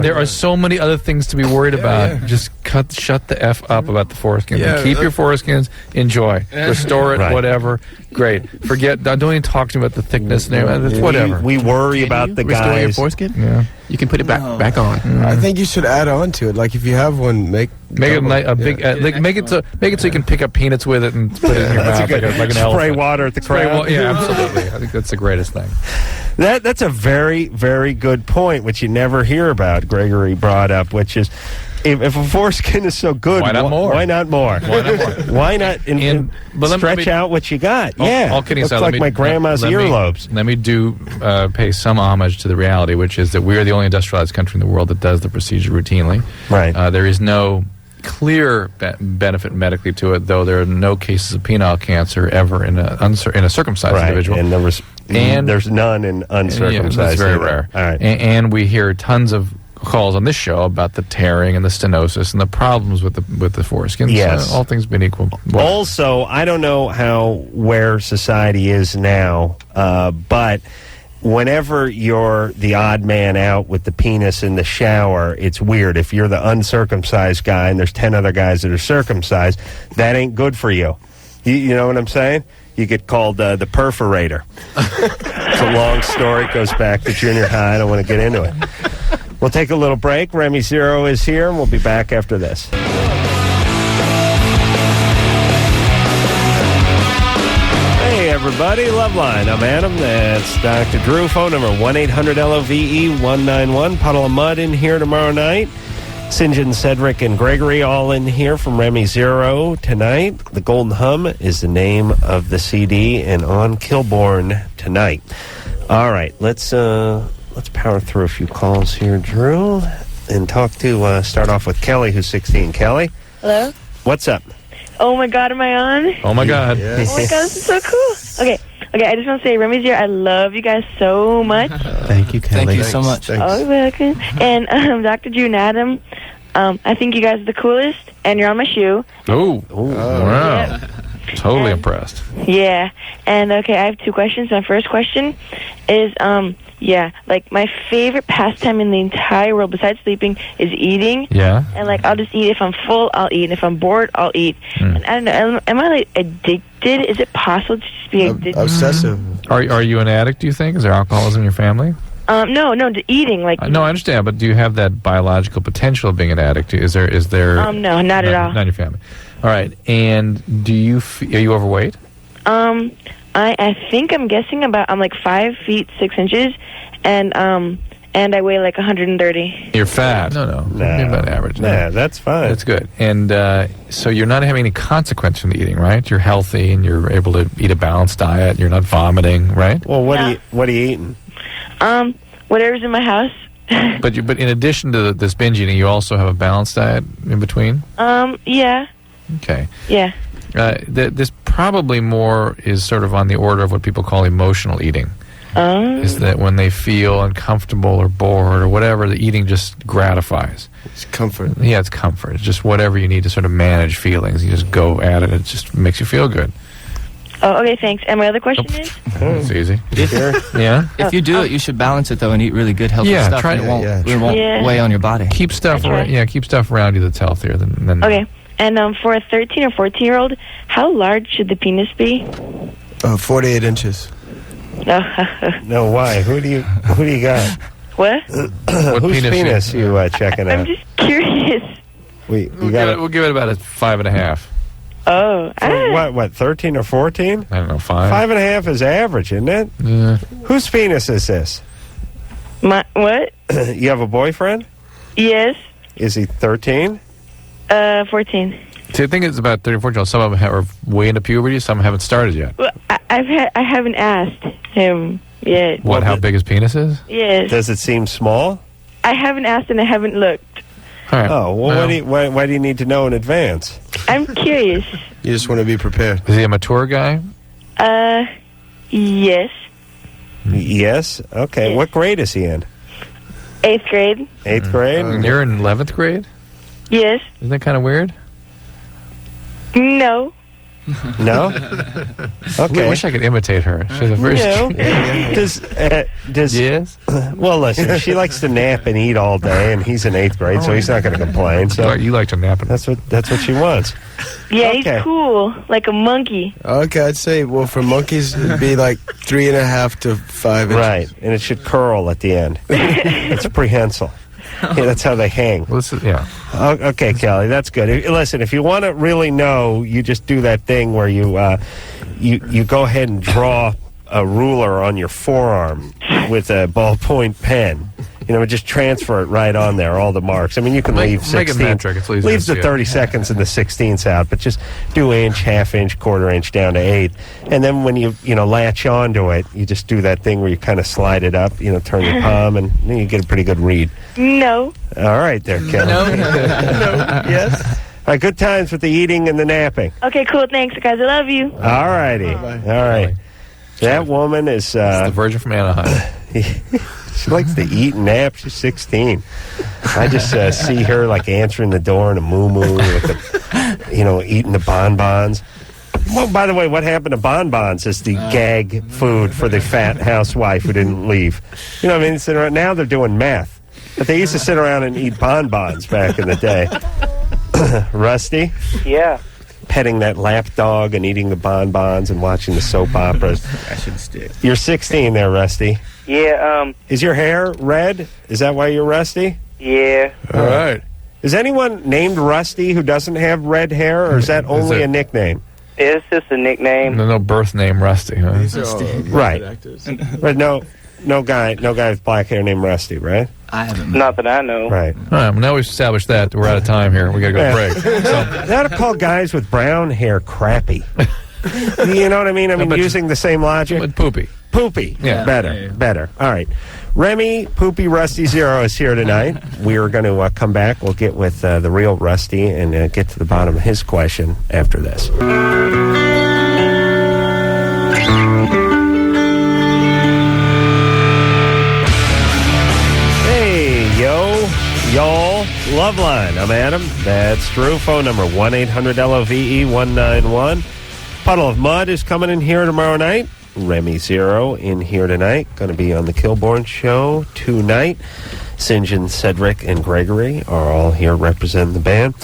There are so many other things to be worried about. Just shut the F up about the foreskins. Keep your foreskins. Enjoy. Restore it, whatever. Great. Forget. Don't even talk to me about the thickness and everything. It's whatever. We worry about the restore guys. Your foreskin? Yeah. You can put it back on. I think you should add on to it. Like if you have one, make it a big. Make it so you can pick up peanuts with it and put it in your mouth like an spray elephant. Water at the crowd. Yeah, absolutely. I think that's the greatest thing. That's a very, very good point, which you never hear about. Gregory brought up, which is if a foreskin is so good, why not more? Why not more? Why not stretch out what you got? All kidding aside, looks like my grandma's earlobes. Let me pay some homage to the reality, which is that we are the only industrialized country in the world that does the procedure routinely. Right. There is no clear benefit medically to it, though there are no cases of penile cancer ever in a circumcised individual. And there's none in uncircumcised. That's very rare. All right. And we hear tons of calls on this show about the tearing and the stenosis and the problems with the foreskin. Yes. So all things being equal. Also, I don't know where society is now, but whenever you're the odd man out with the penis in the shower, it's weird. If you're the uncircumcised guy and there's 10 other guys that are circumcised, that ain't good for you. You know what I'm saying? You get called the perforator. It's a long story. It goes back to junior high. I don't want to get into it. We'll take a little break. Remy Zero is here, and we'll be back after this. Hey, everybody. Loveline. I'm Adam. That's Dr. Drew. Phone number 1-800-LOVE-191. Puddle of Mud in here tomorrow night. St. John, Cedric, and Gregory all in here from Remy Zero tonight. The Golden Hum is the name of the CD, and on Kilborn tonight. All right, let's power through a few calls here, Drew, and start off with Kelly, who's 16. Kelly? Hello? What's up? Oh, my God, am I on? Oh, my God. Yes. Oh, my God, this is so cool. Okay, I just want to say, Remy Zero, I love you guys so much. Thank you, Kelly. Thank you so much. Oh, you're welcome. And Dr. Drew and Adam, I think you guys are the coolest, and you're on my shoe. Oh, wow. Yep. Totally impressed. Yeah. And, okay, I have two questions. My first question is, my favorite pastime in the entire world besides sleeping is eating. Yeah. And, I'll just eat. If I'm full, I'll eat. And if I'm bored, I'll eat. And I don't know, am I, addicted? Is it possible to just be addicted? Obsessive. Are you an addict, do you think? Is there alcoholism in your family? No, to eating. No, I understand, but do you have that biological potential of being an addict? Is there? No, not at all. Not in your family. All right. And are you overweight? I think I'm guessing I'm 5 feet 6 inches, and I weigh 130. You're fat. No. About average. Nah, that's fine. That's good. And so you're not having any consequence from the eating, right? You're healthy and you're able to eat a balanced diet. You're not vomiting, right? Well, what are you eating? Whatever's in my house. But in addition to this binge eating, you also have a balanced diet in between? Yeah. Okay. Yeah. This probably more is sort of on the order of what people call emotional eating. Is that when they feel uncomfortable or bored or whatever, the eating just gratifies. It's comfort. Yeah, it's comfort. It's just whatever you need to sort of manage feelings. You just go at it. It just makes you feel good. Oh, okay, thanks. And my other question is? It's easy. Yeah. If you do it, you should balance it though and eat really good healthy stuff. Try and it won't weigh on your body. Keep stuff around you that's healthier than Okay. And for a 13 or 14-year-old, how large should the penis be? 48 inches. No, why? Who do you got? What? Whose penis you checking out? I'm just curious. We'll give it about a 5.5. Oh. What, 13 or 14? I don't know, 5. 5.5 is average, isn't it? Yeah. Whose penis is this? What? You have a boyfriend? Yes. Is he 13? 14. See, I think it's about 30 or 40. Some of them are way into puberty. Some haven't started yet. Well, I haven't asked him yet. How big his penis is? Yes. Does it seem small? I haven't asked and I haven't looked. All right. Oh, well, why do you need to know in advance? I'm curious. You just want to be prepared. Is he a mature guy? Yes. Yes? Okay. Yes. What grade is he in? 8th grade. 8th grade? You're in 11th grade? Yes. Isn't that kind of weird? No. No? Okay. I wish I could imitate her. She's a very Does yes? Well, listen, she likes to nap and eat all day, and he's in 8th grade, so he's not going to complain. So you like to nap and that's what she wants. Yeah, Okay. he's cool, like a monkey. Okay, I'd say, for monkeys, it'd be 3.5 to 5 inches. Right, and it should curl at the end. It's prehensile. Yeah, that's how they hang. Okay, Kelly, that's good. Listen, if you want to really know, you just do that thing where you go ahead and draw a ruler on your forearm with a ballpoint pen. Just transfer it right on there, all the marks. I mean, you can leave 16. Leaves the 30 seconds and the 16ths out, but just do inch, half inch, quarter inch down to 8. And then when you latch onto it, you just do that thing where you kind of slide it up, turn your palm, and then you get a pretty good read. No. All right there, Kelly. No. Yes? All right, good times with the eating and the napping. Okay, cool. Thanks, guys. I love you. All righty. All right. That woman is... the Virgin from Anaheim. She likes to eat and nap. She's 16. I just see her like answering the door in a moo-moo with the, eating the bonbons. Well, by the way, what happened to bonbons is the gag food for the fat housewife who didn't leave. You know what I mean? Sit around, now they're doing meth. But they used to sit around and eat bonbons back in the day. Rusty? Yeah. Petting that lap dog and eating the bonbons and watching the soap operas. I should stick. You're 16 there, Rusty. Yeah, Is your hair red? Is that why you're Rusty? yeah. All right. Is anyone named Rusty who doesn't have red hair, or is that only a nickname? It's just a nickname. No birth name Rusty, huh? Right. But no guy with black hair named Rusty, right? I haven't. Not that I know. Right. All right, well, now we've established that. We're out of time here. We got to go to break. They ought to call guys with brown hair crappy. You know what I mean? I mean, using the same logic. But poopy. Poopy. Yeah. Better. All right. Remy, Poopy Rusty Zero is here tonight. We are going to come back. We'll get with the real Rusty and get to the bottom of his question after this. Y'all, Loveline. I'm Adam. That's Drew. Phone number 1-800-LOVE-191. Puddle of Mud is coming in here tomorrow night. Remy Zero in here tonight. Going to be on the Kilborn Show tonight. St. John, Cedric, and Gregory are all here representing the band.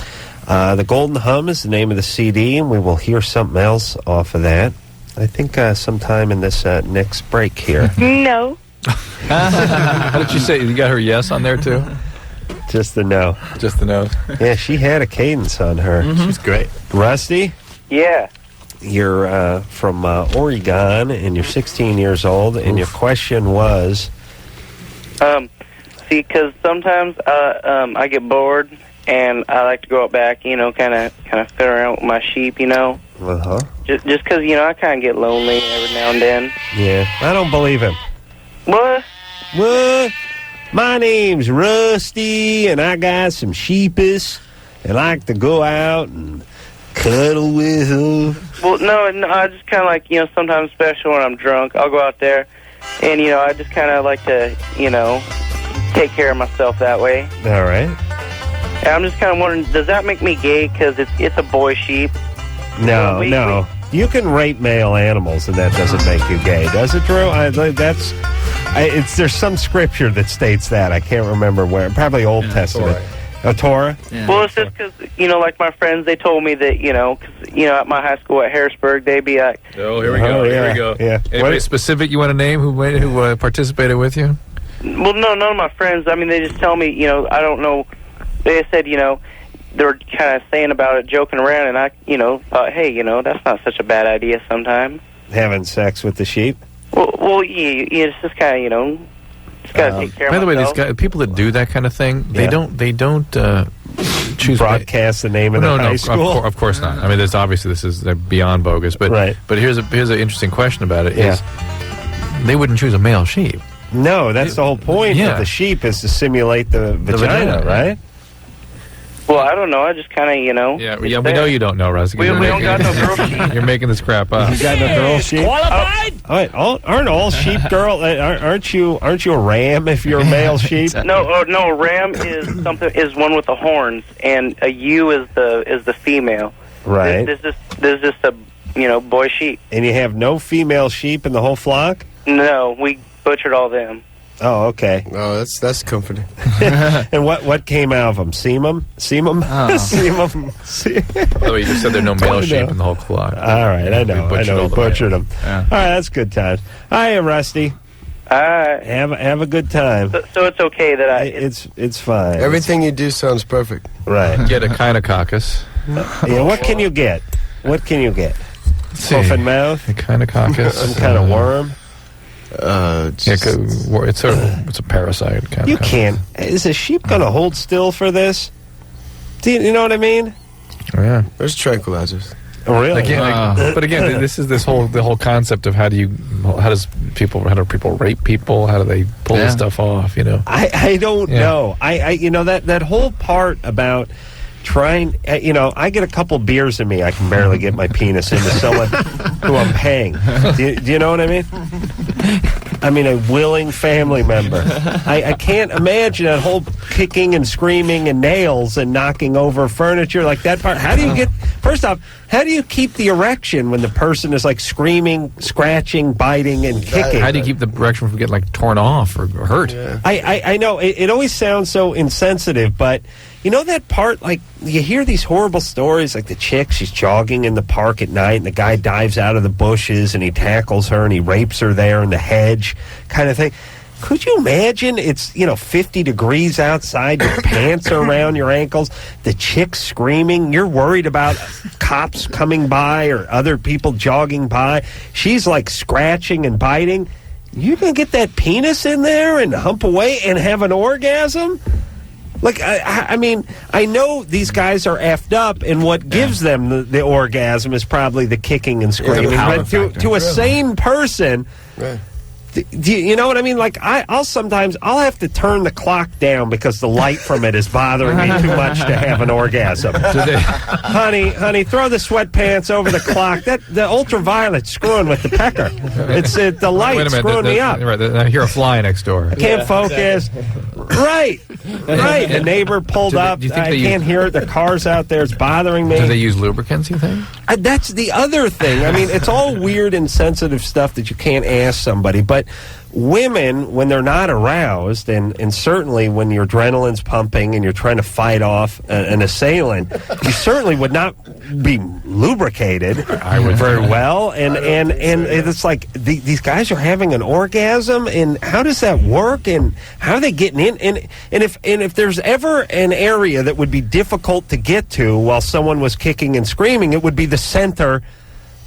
The Golden Hum is the name of the CD, and we will hear something else off of that. I think sometime in this next break here. No. How did you say? You got her yes on there, too? Just the no. Just the no. Yeah, she had a cadence on her. Mm-hmm. She's great. Rusty? Yeah. You're from Oregon, and you're 16 years old, and your question was? See, because sometimes I get bored, and I like to go out back, kind of fit around with my sheep, Uh-huh. Just because, I kind of get lonely every now and then. Yeah, I don't believe him. What? What? My name's Rusty, and I got some sheepis, and like to go out and cuddle with them. Well, no, I just kind of like, sometimes especially when I'm drunk, I'll go out there, and, I just kind of like to, take care of myself that way. All right. And I'm just kind of wondering, does that make me gay because it's a boy sheep? No. You can rape male animals, and that doesn't make you gay, does it, Drew? There's some scripture that states that. I can't remember where. Probably Old Testament. Torah? Yeah. Well, it's just because, like my friends, they told me that, at my high school at Harrisburg, they'd be like... Oh, here we go. Here we go. Yeah. Anybody specific you want to name who participated with you? Well, no, none of my friends. I mean, they just tell me, I don't know. They said, they were kind of saying about it, joking around, and I, thought, hey, that's not such a bad idea sometimes. Having sex with the sheep? Well, yeah, it's just kind of, just got to take care of myself. By the way, these guys, people that do that kind of thing, they don't choose broadcast the name of the high school. Of course not. I mean, this is beyond bogus. But but here's an interesting question about it. Is they wouldn't choose a male sheep? No, that's the whole point of the sheep is to simulate the vagina, right? Well, I don't know. I just kind of, Yeah, we know you don't know, Russ. We don't got no girl sheep. You're making this crap up. You got no girl sheep? Qualified? Aren't all sheep girl? Aren't you a ram if you're a male sheep? No, a ram is one with the horns, and a ewe is the female. Right. There's just a boy sheep. And you have no female sheep in the whole flock? No, we butchered all them. Oh, okay. Oh, that's comforting. And what came out of them? Semen? By the way, you just said there are no male sheep in the whole flock. All right, I know. We butchered them. Yeah. All right, that's good times. Hiya, Rusty. All right. Have a good time. So it's okay that It's fine. Everything you do sounds perfect. Right. Get a echinococcus. Yeah. What can you get? Hoof and mouth. Echinococcus. Some kind of worm. It's a parasite kind You of. can't. Is a sheep going to hold still for this? Do you know what I mean? Oh, yeah. There's tranquilizers. Oh, really? But again, this is the whole concept of how do people rape people? How do they pull this stuff off? I don't know. I that whole part about trying, I get a couple beers in me, I can barely get my penis into someone who I'm paying. Do you know what I mean? I mean, a willing family member. I can't imagine that whole kicking and screaming and nails and knocking over furniture, like that part. How do you get, first off, how do you keep the erection when the person is like screaming, scratching, biting, and kicking? How do you keep the erection from getting like torn off or hurt? Yeah. I know, it always sounds so insensitive, but you know that part, like, you hear these horrible stories, like the chick, she's jogging in the park at night, and the guy dives out of the bushes, and he tackles her, and he rapes her there in the hedge, kind of thing. Could you imagine it's, 50 degrees outside, your pants are around your ankles, the chick's screaming, you're worried about cops coming by or other people jogging by, she's, like, scratching and biting. You can get that penis in there and hump away and have an orgasm? Like, I mean, I know these guys are effed up, and what gives them the orgasm is probably the kicking and screaming. But to a sane person, do you know what I mean? Like, I'll have to turn the clock down because the light from it is bothering me too much to have an orgasm. Honey, throw the sweatpants over the clock. The ultraviolet's screwing with the pecker. It's the light screwing me up. Right, I hear a fly next door. I can't focus. Exactly. Right. The neighbor pulled up. I can't hear it. The car's out there. It's bothering me. Do they use lubricants, you think? That's the other thing. I mean, it's all weird and sensitive stuff that you can't ask somebody. But women, when they're not aroused, and certainly when your adrenaline's pumping and you're trying to fight off an assailant, you certainly would not be lubricated very well. And it's like these guys are having an orgasm, and how does that work? And how are they getting in? And if there's ever an area that would be difficult to get to while someone was kicking and screaming, it would be the center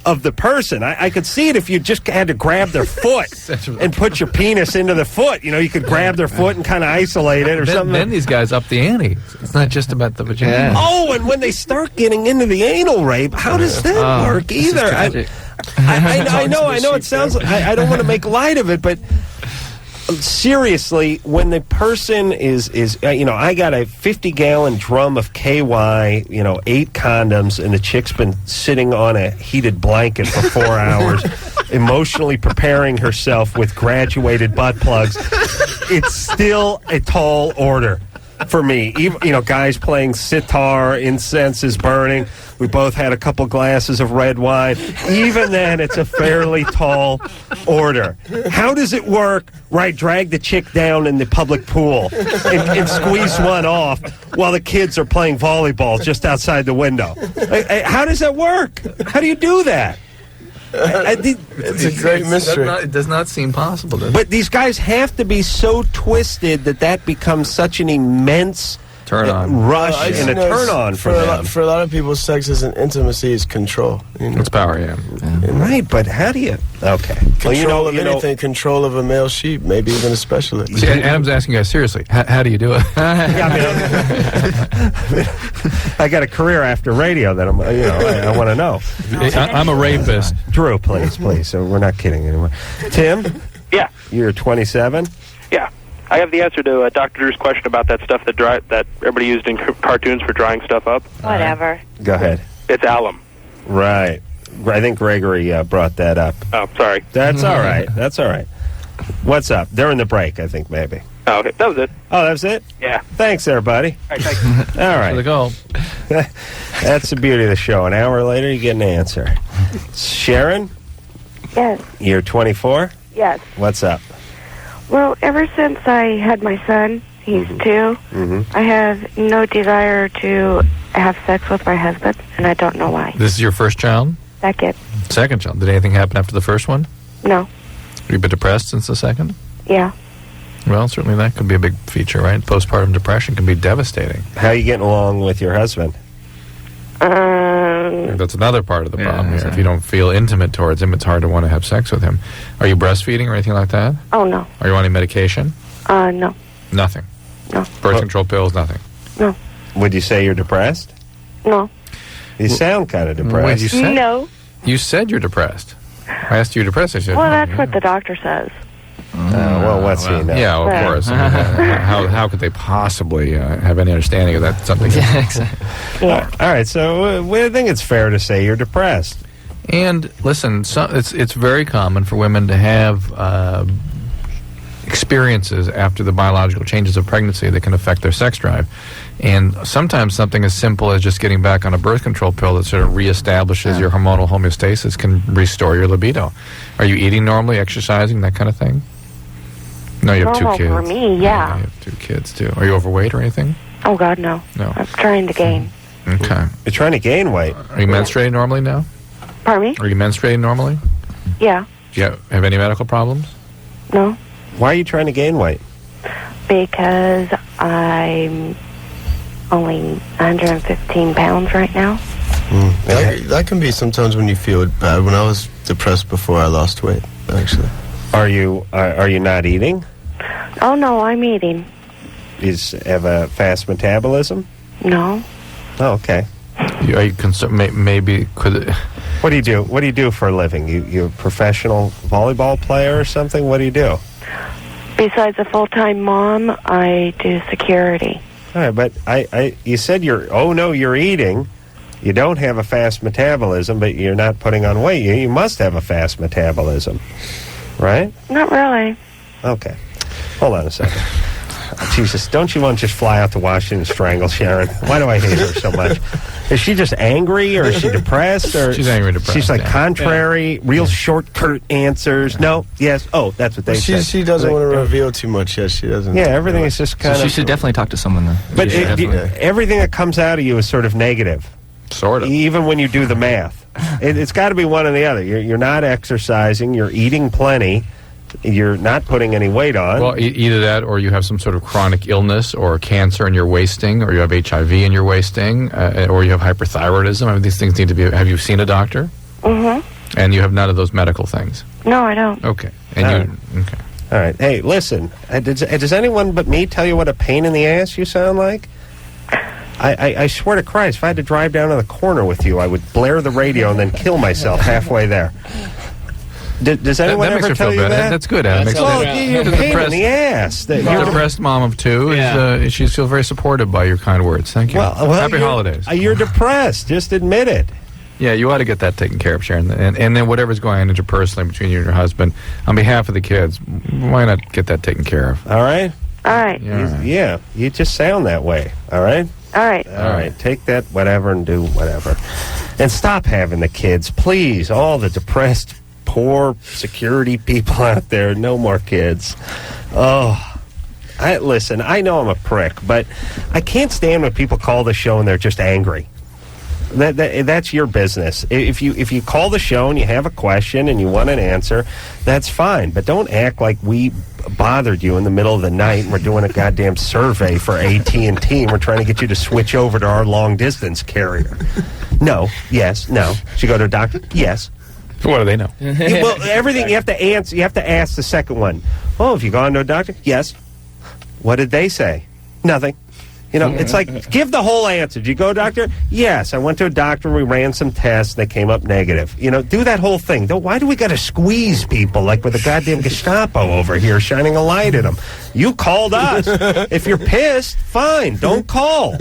of the person. I could see it if you just had to grab their foot and put your penis into the foot. You could grab their foot and kind of isolate it or something. Then these guys up the ante. It's not just about the vagina. Yeah. Oh, and when they start getting into the anal rape, how does that work either? I know it sounds like, I don't want to make light of it, but seriously, when the person is I got a 50-gallon drum of KY, 8 condoms, and the chick's been sitting on a heated blanket for 4 hours, emotionally preparing herself with graduated butt plugs, it's still a tall order for me. Even, guys playing sitar, incense is burning. We both had a couple glasses of red wine. Even then, it's a fairly tall order. How does it work? Right, drag the chick down in the public pool and squeeze one off while the kids are playing volleyball just outside the window. How does that work? How do you do that? It's a great mystery. It does not seem possible. But these guys have to be so twisted that becomes such an immense turn on rush and a turn on for them. For a lot of people, sex isn't intimacy; it's control. It's power, yeah. Right, but how do you? Okay, control of anything, control of a male sheep, maybe even a specialist. See, Adam's asking you guys seriously. How do you do it? I got a career after radio that I want to know. I'm a rapist. Drew, please. So we're not kidding anymore. Tim? Yeah. You're 27? Yeah. I have the answer to Dr. Drew's question about that stuff that everybody used in cartoons for drying stuff up. Whatever. Go ahead. It's alum. Right. I think Gregory brought that up. Oh, sorry. That's all right. That's all right. What's up? During the break, I think, maybe. Oh, okay. That was it. Oh, that was it? Yeah. Thanks, everybody. All right, thanks. All right. For the goal. That's the beauty of the show. An hour later, you get an answer. Sharon? Yes. You're 24? Yes. What's up? Well, ever since I had my son, he's 2, I have no desire to have sex with my husband, and I don't know why. This is your first child? Second. Second child. Did anything happen after the first one? No. Have you been depressed since the second? Yeah. Well, certainly that could be a big feature, right? Postpartum depression can be devastating. How are you getting along with your husband? That's another part of the problem. If you don't feel intimate towards him, it's hard to want to have sex with him. Are you breastfeeding or anything like that? Oh, no. Are you on any medication? No. Nothing? No. Birth control pills, nothing? No. Would you say you're depressed? No. You sound kind of depressed. Wait, you said, No. You said you're depressed. I asked you depressed. I said, Well, that's what the doctor says. Well, what's he know? Yeah, of course. I mean, how could they possibly have any understanding of that? Something. Yeah, exactly. Yeah. All right, so I think it's fair to say you're depressed. And listen, it's very common for women to have experiences after the biological changes of pregnancy that can affect their sex drive. And sometimes something as simple as just getting back on a birth control pill that sort of reestablishes your hormonal homeostasis can restore your libido. Are you eating normally, exercising, that kind of thing? No, you have Normal 2 kids. for me, yeah. You have 2 kids, too. Are you overweight or anything? Oh, God, no. No. I'm trying to gain. Okay. You're trying to gain weight. Are you menstruating normally now? Pardon me? Are you menstruating normally? Yeah. Do you have any medical problems? No. Why are you trying to gain weight? Because I'm only 115 pounds right now. That can be sometimes when you feel bad. When I was depressed before, I lost weight, actually. Are you not eating? Oh, no, I'm eating. Have a fast metabolism? No. Oh, okay. Are you concerned? Maybe could it... What do you do? What do you do for a living? You a professional volleyball player or something? What do you do? Besides a full-time mom, I do security. All right, but you said you're eating. You don't have a fast metabolism, but you're not putting on weight. You must have a fast metabolism, right? Not really. Okay. Hold on a second. Jesus, don't you want to just fly out to Washington and strangle Sharon? Why do I hate her so much? Is she just angry, or is she depressed? Or she's angry, depressed. She's like contrary, real short, curt answers. No, yes, oh, that's what they say. She doesn't want to reveal too much. Yes, she doesn't. Yeah, everything is just kind So of... she should definitely talk to someone then. But everything that comes out of you is sort of negative. Sort of. Even when you do the math. It's got to be one or the other. You're not exercising. You're eating plenty. You're not putting any weight on. Well, either that, or you have some sort of chronic illness, or cancer in your wasting, or you have HIV in your wasting, or you have hyperthyroidism. I mean, these things need to be... Have you seen a doctor? Mm-hmm. And you have none of those medical things? No, I don't. Okay. And okay. All right. Hey, listen. Does anyone but me tell you what a pain in the ass you sound like? I swear to Christ, if I had to drive down to the corner with you, I would blare the radio and then kill myself halfway there. Does anyone that makes ever her tell feel you better. that? That's good, Adam. You're a pain in the ass. You're a depressed mom of 2. She feels very supported by your kind words. Thank you. Well, Happy holidays. You're depressed. Just admit it. Yeah, you ought to get that taken care of, Sharon. And then whatever's going on interpersonally between you and your husband, on behalf of the kids, why not get that taken care of? All right? All right. Yeah, you just sound that way. All right? All right. All right. Take that whatever and do whatever. And stop having the kids, please. All the depressed, poor security people out there. No more kids. Oh. Listen, I know I'm a prick, but I can't stand when people call the show and they're just angry. That's your business. If you call the show and you have a question and you want an answer, that's fine. But don't act like we bothered you in the middle of the night and we're doing a goddamn survey for AT&T and we're trying to get you to switch over to our long-distance carrier. No, yes, no. Should you go to a doctor? Yes. What do they know? Well, everything you have to answer. You have to ask the second one. Oh, have you gone to a doctor? Yes. What did they say? Nothing. You know, it's like, give the whole answer. Did you go to a doctor? Yes, I went to a doctor, we ran some tests, they came up negative. You know, do that whole thing. Why do we got to squeeze people like with a goddamn Gestapo over here shining a light at them? You called us. If you're pissed, fine, don't call.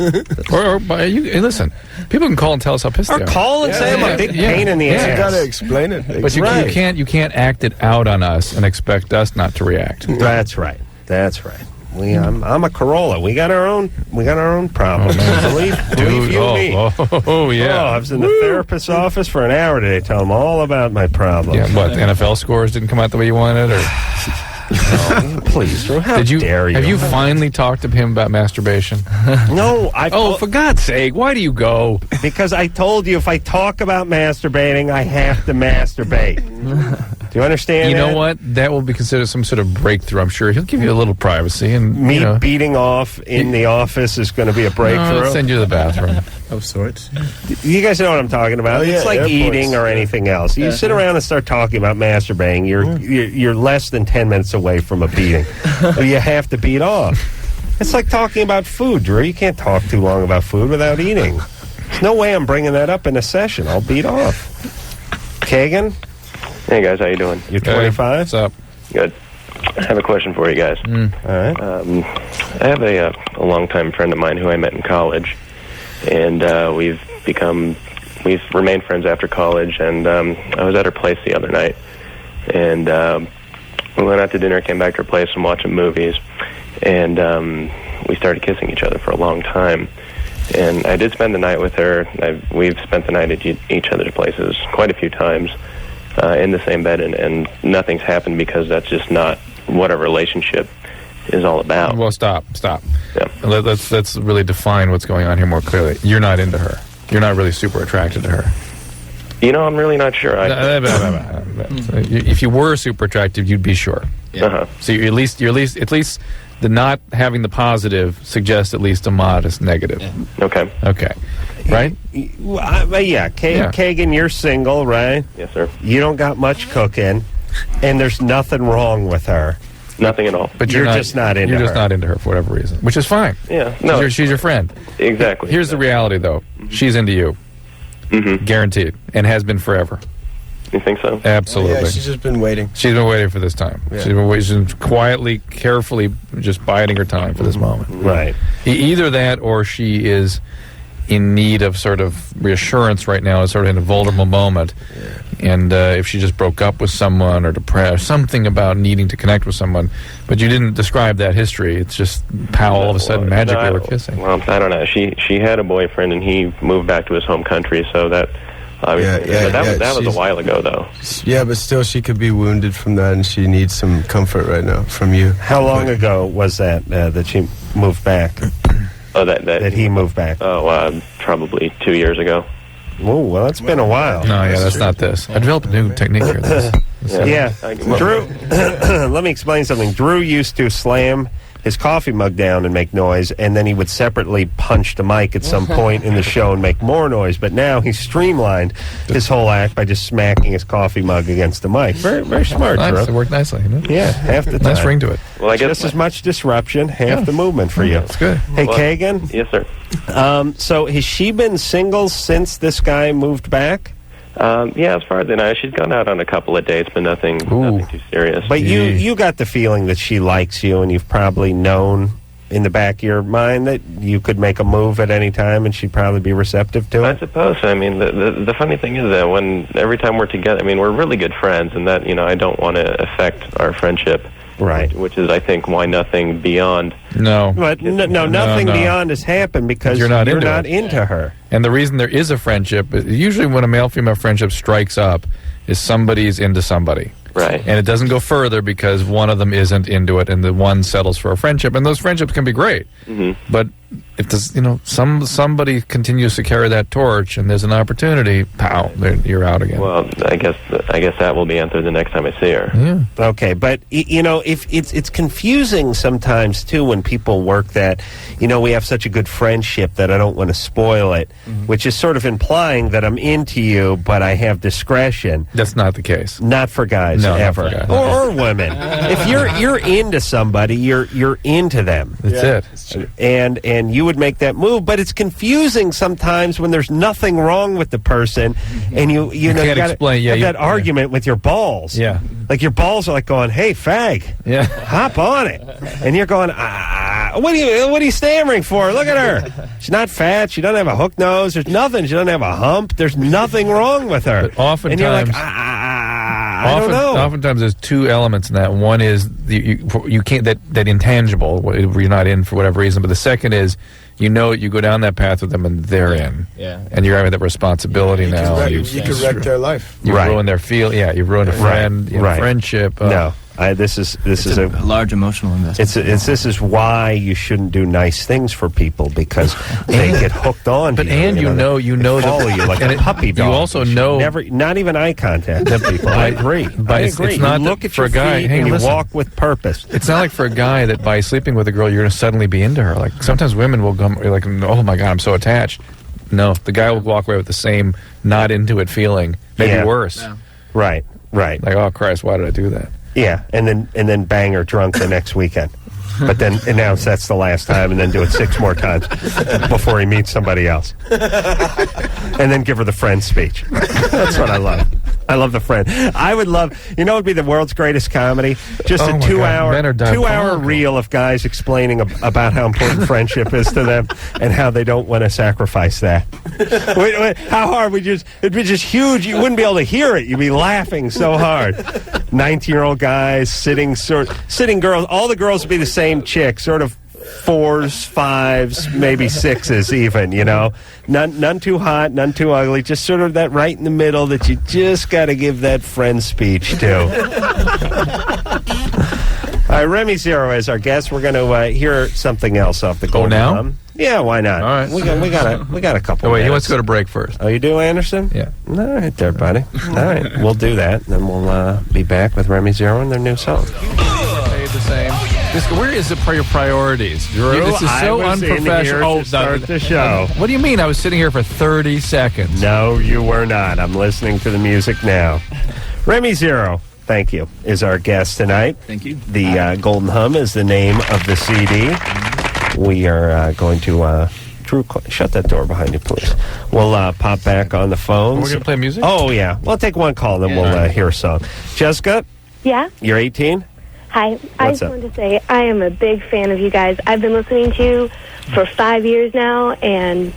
Or listen, people can call and tell us how pissed they are. Or call and say I'm a big pain in the ass. You got to explain it. But you can't act it out on us and expect us not to react. That's right. That's right. I'm a Carolla. We got our own problems. Believe you me. Yeah. I was in the therapist's office for an hour today. Tell them all about my problems. Yeah, what, the NFL scores didn't come out the way you wanted, or? No, please, Drew. How dare you? Have you finally talked to him about masturbation? No. For God's sake, why do you go? Because I told you if I talk about masturbating, I have to masturbate. Do you understand? You know what? That will be considered some sort of breakthrough. I'm sure he'll give you a little privacy. And me beating off in the office is going to be a breakthrough. No, I'll send you to the bathroom. Of sorts. You guys know what I'm talking about. It's like eating or anything else. You sit around and start talking about masturbating, you're less than 10 minutes away from a beating. You have to beat off. It's like talking about food, Drew. You can't talk too long about food without eating. There's no way I'm bringing that up in a session. I'll beat off. Kagan? Hey, guys. How you doing? You're 25? What's up? Good. I have a question for you guys. All right. I have a longtime friend of mine who I met in college, and we've remained friends after college. And I was at her place the other night, and we went out to dinner, came back to her place, and watching movies, and we started kissing each other for a long time. And I did spend the night with her. We've spent the night at each other's places quite a few times in the same bed, and nothing's happened because that's just not what a relationship is all about. Well, stop. Yeah. Let's really define what's going on here more clearly. You're not into her. You're not really super attracted to her. You know, I'm really not sure. If you were super attractive, you'd be sure. Uh-huh. So at least the not having the positive suggests at least a modest negative. Okay. Right? Kagan, you're single, right? Yes, sir. You don't got much cooking, and there's nothing wrong with her. Nothing at all. But you're just not into her. You're just not into her for whatever reason, which is fine. Yeah. No. She's your friend. Exactly. Here's the reality, though. She's into you. Mm-hmm. Guaranteed. And has been forever. You think so? Absolutely. Yeah, she's just been waiting. She's been waiting for this time. Yeah. She's been quietly, carefully just biding her time for this moment. Right. Either that or she is in need of sort of reassurance right now, is sort of in a vulnerable moment. Yeah. And if she just broke up with someone or depressed, something about needing to connect with someone. But you didn't describe that history. It's just how all of a sudden magically they were kissing. Well, I don't know. She had a boyfriend and he moved back to his home country, so that... that was a while ago, though. Yeah, but still, she could be wounded from that, and she needs some comfort right now from you. How long ago was that that she moved back? Oh, that he moved back? Oh, probably 2 years ago. Oh, well, that's been a while. No, yeah, that's not this. I developed a new technique here. Drew, let me explain something. Drew used to slam his coffee mug down and make noise, and then he would separately punch the mic at some point in the show and make more noise. But now he's streamlined his whole act by just smacking his coffee mug against the mic. Very, very smart, nice. Drew. It worked nicely. Yeah, half the time. Nice ring to it. Well, I guess just as much disruption, half the movement for you. That's good. Hey, Kagan? Yes, sir. So has she been single since this guy moved back? Yeah, as far as I know, she's gone out on a couple of dates, but nothing too serious. But you got the feeling that she likes you, and you've probably known in the back of your mind that you could make a move at any time, and she'd probably be receptive to it? I suppose. I mean, the funny thing is that every time we're together, I mean, we're really good friends, and that, I don't want to affect our friendship. Right. Which is, I think, why nothing beyond... No. But nothing beyond has happened because you're not into her. And the reason there is a friendship, usually when a male-female friendship strikes up, is somebody's into somebody. Right. And it doesn't go further because one of them isn't into it, and the one settles for a friendship. And those friendships can be great. Mm-hmm. But if there's, somebody continues to carry that torch, and there's an opportunity, pow, you're out again. Well, I guess that will be answered the next time I see her. Yeah. Okay, but if it's confusing sometimes too when people work that, we have such a good friendship that I don't want to spoil it, which is sort of implying that I'm into you, but I have discretion. That's not the case. Not for guys, no, ever, not for guys. or women. If you're into somebody, you're into them. That's it. And you would make that move, but it's confusing sometimes when there's nothing wrong with the person, and you can't explain. Yeah, that argument with your balls. Yeah, like your balls are like going, "Hey, fag, yeah, hop on it," and you're going, what are you stammering for? Look at her. She's not fat. She doesn't have a hook nose. There's nothing. She doesn't have a hump. There's nothing wrong with her. But oftentimes, and you're like, I don't know. Oftentimes, there's two elements in that. One is you can't that intangible where you're not in for whatever reason. But the second is you go down that path with them and they're in. Yeah. And you're having that responsibility now. You could wreck their life. You ruin their feel. Yeah, you ruin a friend, friendship. No. This is a large emotional investment. This is why you shouldn't do nice things for people, because they get hooked on. But to you, they follow you like a puppy dog. You also know not even eye contact with people. I agree. But it's not you look at for your a guy. feet and you walk with purpose. It's not like for a guy that by sleeping with a girl you're going to suddenly be into her. Like sometimes women will come like, oh my God, I'm so attached. No, the guy will walk away with the same not into it feeling, maybe worse. Yeah. Right. Like, oh Christ, why did I do that? Yeah, and then bang her drunk the next weekend. but then announce that's the last time and then do it 6 more times before he meets somebody else. And then give her the friend speech. That's what I love. I love the friend. I would love, it would be the world's greatest comedy. Just a 2-hour reel of guys explaining about how important friendship is to them and how they don't want to sacrifice that. How hard it'd be just huge. You wouldn't be able to hear it. You'd be laughing so hard. 19-year-old guys sitting girls. All the girls would be the same chick, sort of 4s, 5s, maybe 6s even, None too hot, none too ugly, just sort of that right in the middle that you just got to give that friend speech to. All right, Remy Zero is our guest. We're going to hear something else off the Golden Hum. Yeah, why not? All right. We got a couple Oh, wait, minutes. he wants to go to break first. Oh, you do, Anderson? Yeah. All right there, buddy. All right, we'll do that, and then we'll be back with Remy Zero and their new song. Paid the same. Where is it for your priorities, Drew? This is so unprofessional. To start the show. What do you mean? I was sitting here for 30 seconds. No, you were not. I'm listening to the music now. Remy Zero, thank you, is our guest tonight. Thank you. The Golden Hum is the name of the CD. We are going to... Drew, shut that door behind you, please. We'll pop back on the phones. We're going to play music? Oh, yeah. We'll take one call, then we'll hear a song. Jessica? Yeah? You're 18? Hi. I just wanted to say I am a big fan of you guys. I've been listening to you for 5 years now, and,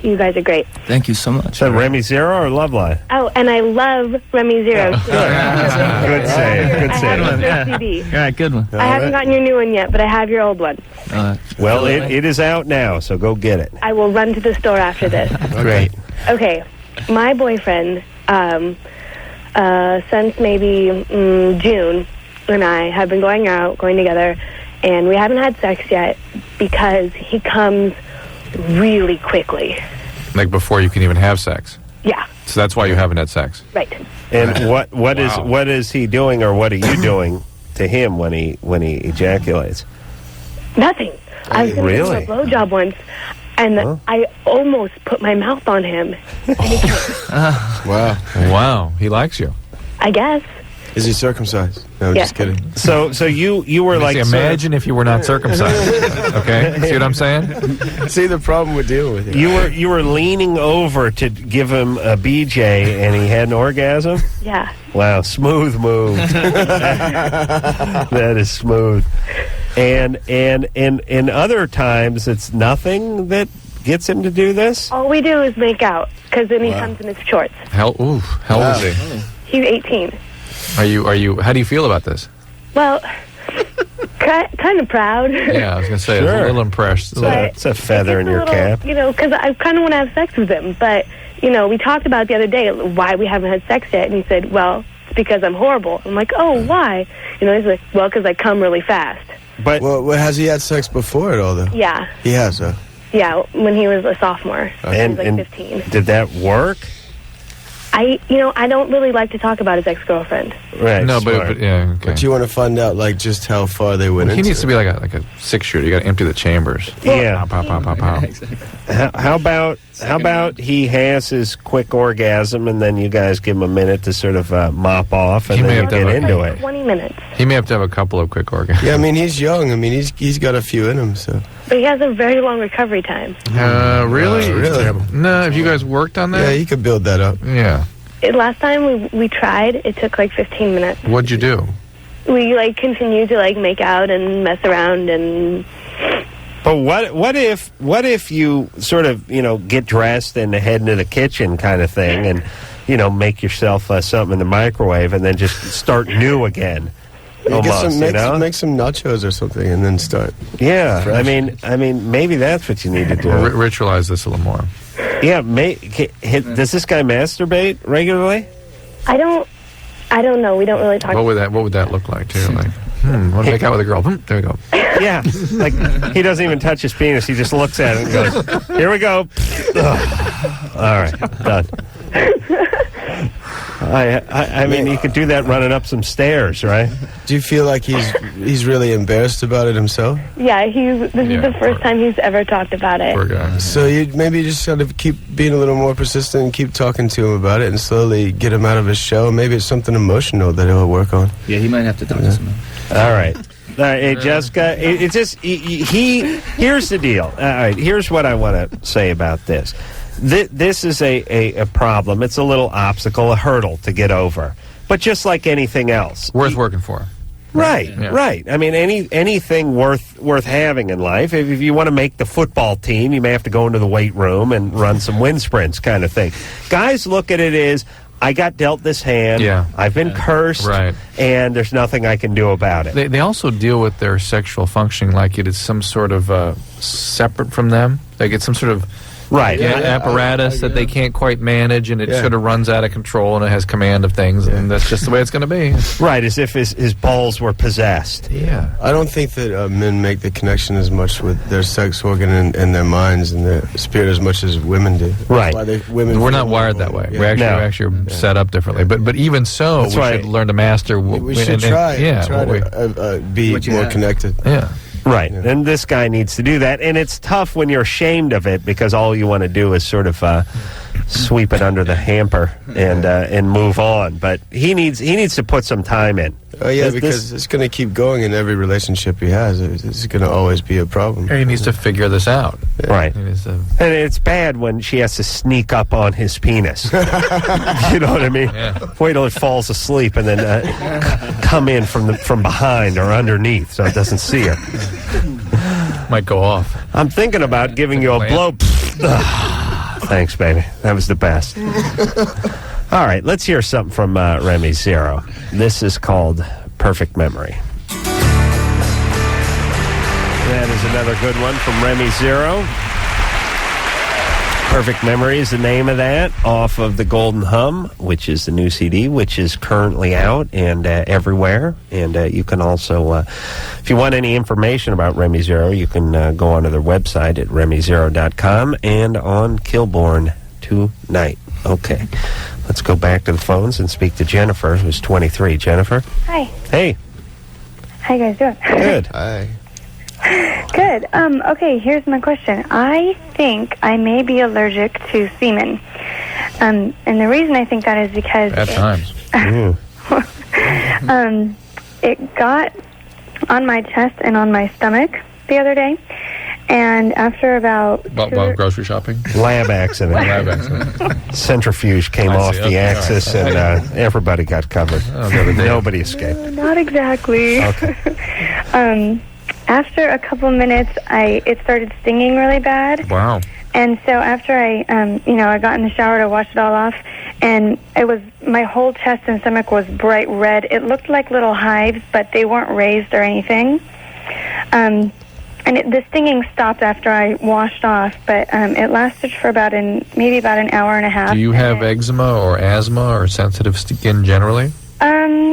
you guys are great. Thank you so much. Is that Remy Zero or Loveline? Oh, and I love Remy Zero. Good save. Good I save. have your first CD. All right, good one. I haven't gotten your new one yet, but I have your old one. Well, it is out now, so go get it. I will run to the store after this. Great. Okay. My boyfriend, since maybe June, and I have been going together, and we haven't had sex yet because he comes really quickly. Like before you can even have sex? Yeah. So that's why you haven't had sex? Right. And what is he doing, or what are you doing to him when he ejaculates? Nothing. I was going to give him a blowjob once, and I almost put my mouth on him. And he can't. Wow. He likes you. I guess. Is he circumcised? No, Yeah. just kidding. So you were like... Imagine if you were not circumcised. Okay? See what I'm saying? See the problem we're dealing with here. You were leaning over to give him a BJ, and he had an orgasm? Yeah. Wow, smooth move. That is smooth. And other times, it's nothing that gets him to do this? All we do is make out, because then he comes in his shorts. How old is he? He's 18. Are you? How do you feel about this? Well, kind of proud. Yeah, I was going to say, I was a little impressed. It's a feather in your cap. Because I kind of want to have sex with him. But, we talked about the other day why we haven't had sex yet. And he said, well, it's because I'm horrible. I'm like, oh, why? He's like, well, because I come really fast. But has he had sex before at all, though? Yeah. He has, huh? Yeah, when he was a sophomore. He was like 15. Did that work? I don't really like to talk about his ex-girlfriend. Right. No, but yeah. Okay. But you want to find out, just how far they went He into needs to be like a 6-shooter. You got to empty the chambers. Yeah. Pow, pow, pow, pow, pow. How about he has his quick orgasm, and then you guys give him a minute to sort of mop off, and then you get into it. 20 minutes. He may have to have a couple of quick orgasms. Yeah, he's young. He's got a few in him, so. But he has a very long recovery time. Really? Really? No, have you guys worked on that? Yeah, you could build that up. Yeah. Last time we tried, it took 15 minutes. What'd you do? We continued to make out and mess around and. But what if you sort of get dressed and head into the kitchen kind of thing, and make yourself something in the microwave, and then just start new again. Almost, make some nachos or something, and then start. Yeah, fresh. I mean, maybe that's what you need to do. Ritualize this a little more. Yeah, does this guy masturbate regularly? I don't know. We don't really talk. What would that look like too? Like, want to make out with a girl? There we go. Yeah, he doesn't even touch his penis. He just looks at it and goes, "Here we go." All right, done. I mean, he could do that running up some stairs, right? Do you feel like he's really embarrassed about it himself? Yeah, this is the first time he's ever talked about it. Poor guy. So you maybe just sort of keep being a little more persistent and keep talking to him about it and slowly get him out of his shell. Maybe it's something emotional that he'll work on. Yeah, he might have to talk to someone. All right. Hey, Jessica, it's just here's the deal. All right, here's what I want to say about this. This is a problem. It's a little obstacle, a hurdle to get over. But just like anything else, worth working for. Right, right. I mean, anything worth having in life. If you want to make the football team, you may have to go into the weight room and run some wind sprints, kind of thing. Guys look at it as, I got dealt this hand. Yeah. I've been cursed, right, and there's nothing I can do about it. They also deal with their sexual functioning like it is some sort of separate from them. They get some sort of apparatus that they can't quite manage, and it sort of runs out of control, and it has command of things, and that's just the way it's going to be. Right, as if his balls were possessed. Yeah. I don't think that men make the connection as much with their sex organ and their minds and their spirit as much as women do. Right. We're not wired that way. We actually are set up differently. But even so, we should learn to master. We should try to be more connected. Yeah. Right, and this guy needs to do that, and it's tough when you're ashamed of it because all you want to do is sort of sweep it under the hamper and move on. But he needs to put some time in. Oh yeah, because it's going to keep going in every relationship he has. It's going to always be a problem. He needs to figure this out. Yeah. Right, and it's bad when she has to sneak up on his penis. You know what I mean? Yeah. Wait till it falls asleep and then come in from behind or underneath so it doesn't see her. Might go off. I'm thinking about giving you a blow. Thanks, baby. That was the best. All right, let's hear something from Remy Zero. This is called Perfect Memory. That is another good one from Remy Zero. Perfect Memory is the name of that, off of the Golden Hum, which is the new CD, which is currently out and everywhere. And you can also, if you want any information about Remy Zero, you can go onto their website at RemyZero.com and on Kilborn tonight. Okay, let's go back to the phones and speak to Jennifer, who's 23. Jennifer? Hi. Hey. How you guys doing? Good. Hi. Good. Okay, here's my question. I think I may be allergic to semen. And the reason I think that is because... At times. It got on my chest and on my stomach the other day. And after about... While grocery shopping? Lab accident. Lab accident. Centrifuge came off the axis, and everybody got covered. Nobody escaped. Not exactly. Okay. After a couple minutes, it started stinging really bad. Wow. And so after I got in the shower to wash it all off, and my whole chest and stomach was bright red. It looked like little hives, but they weren't raised or anything. The stinging stopped after I washed off, but it lasted for maybe about an hour and a half. Do you have eczema or asthma or sensitive skin generally?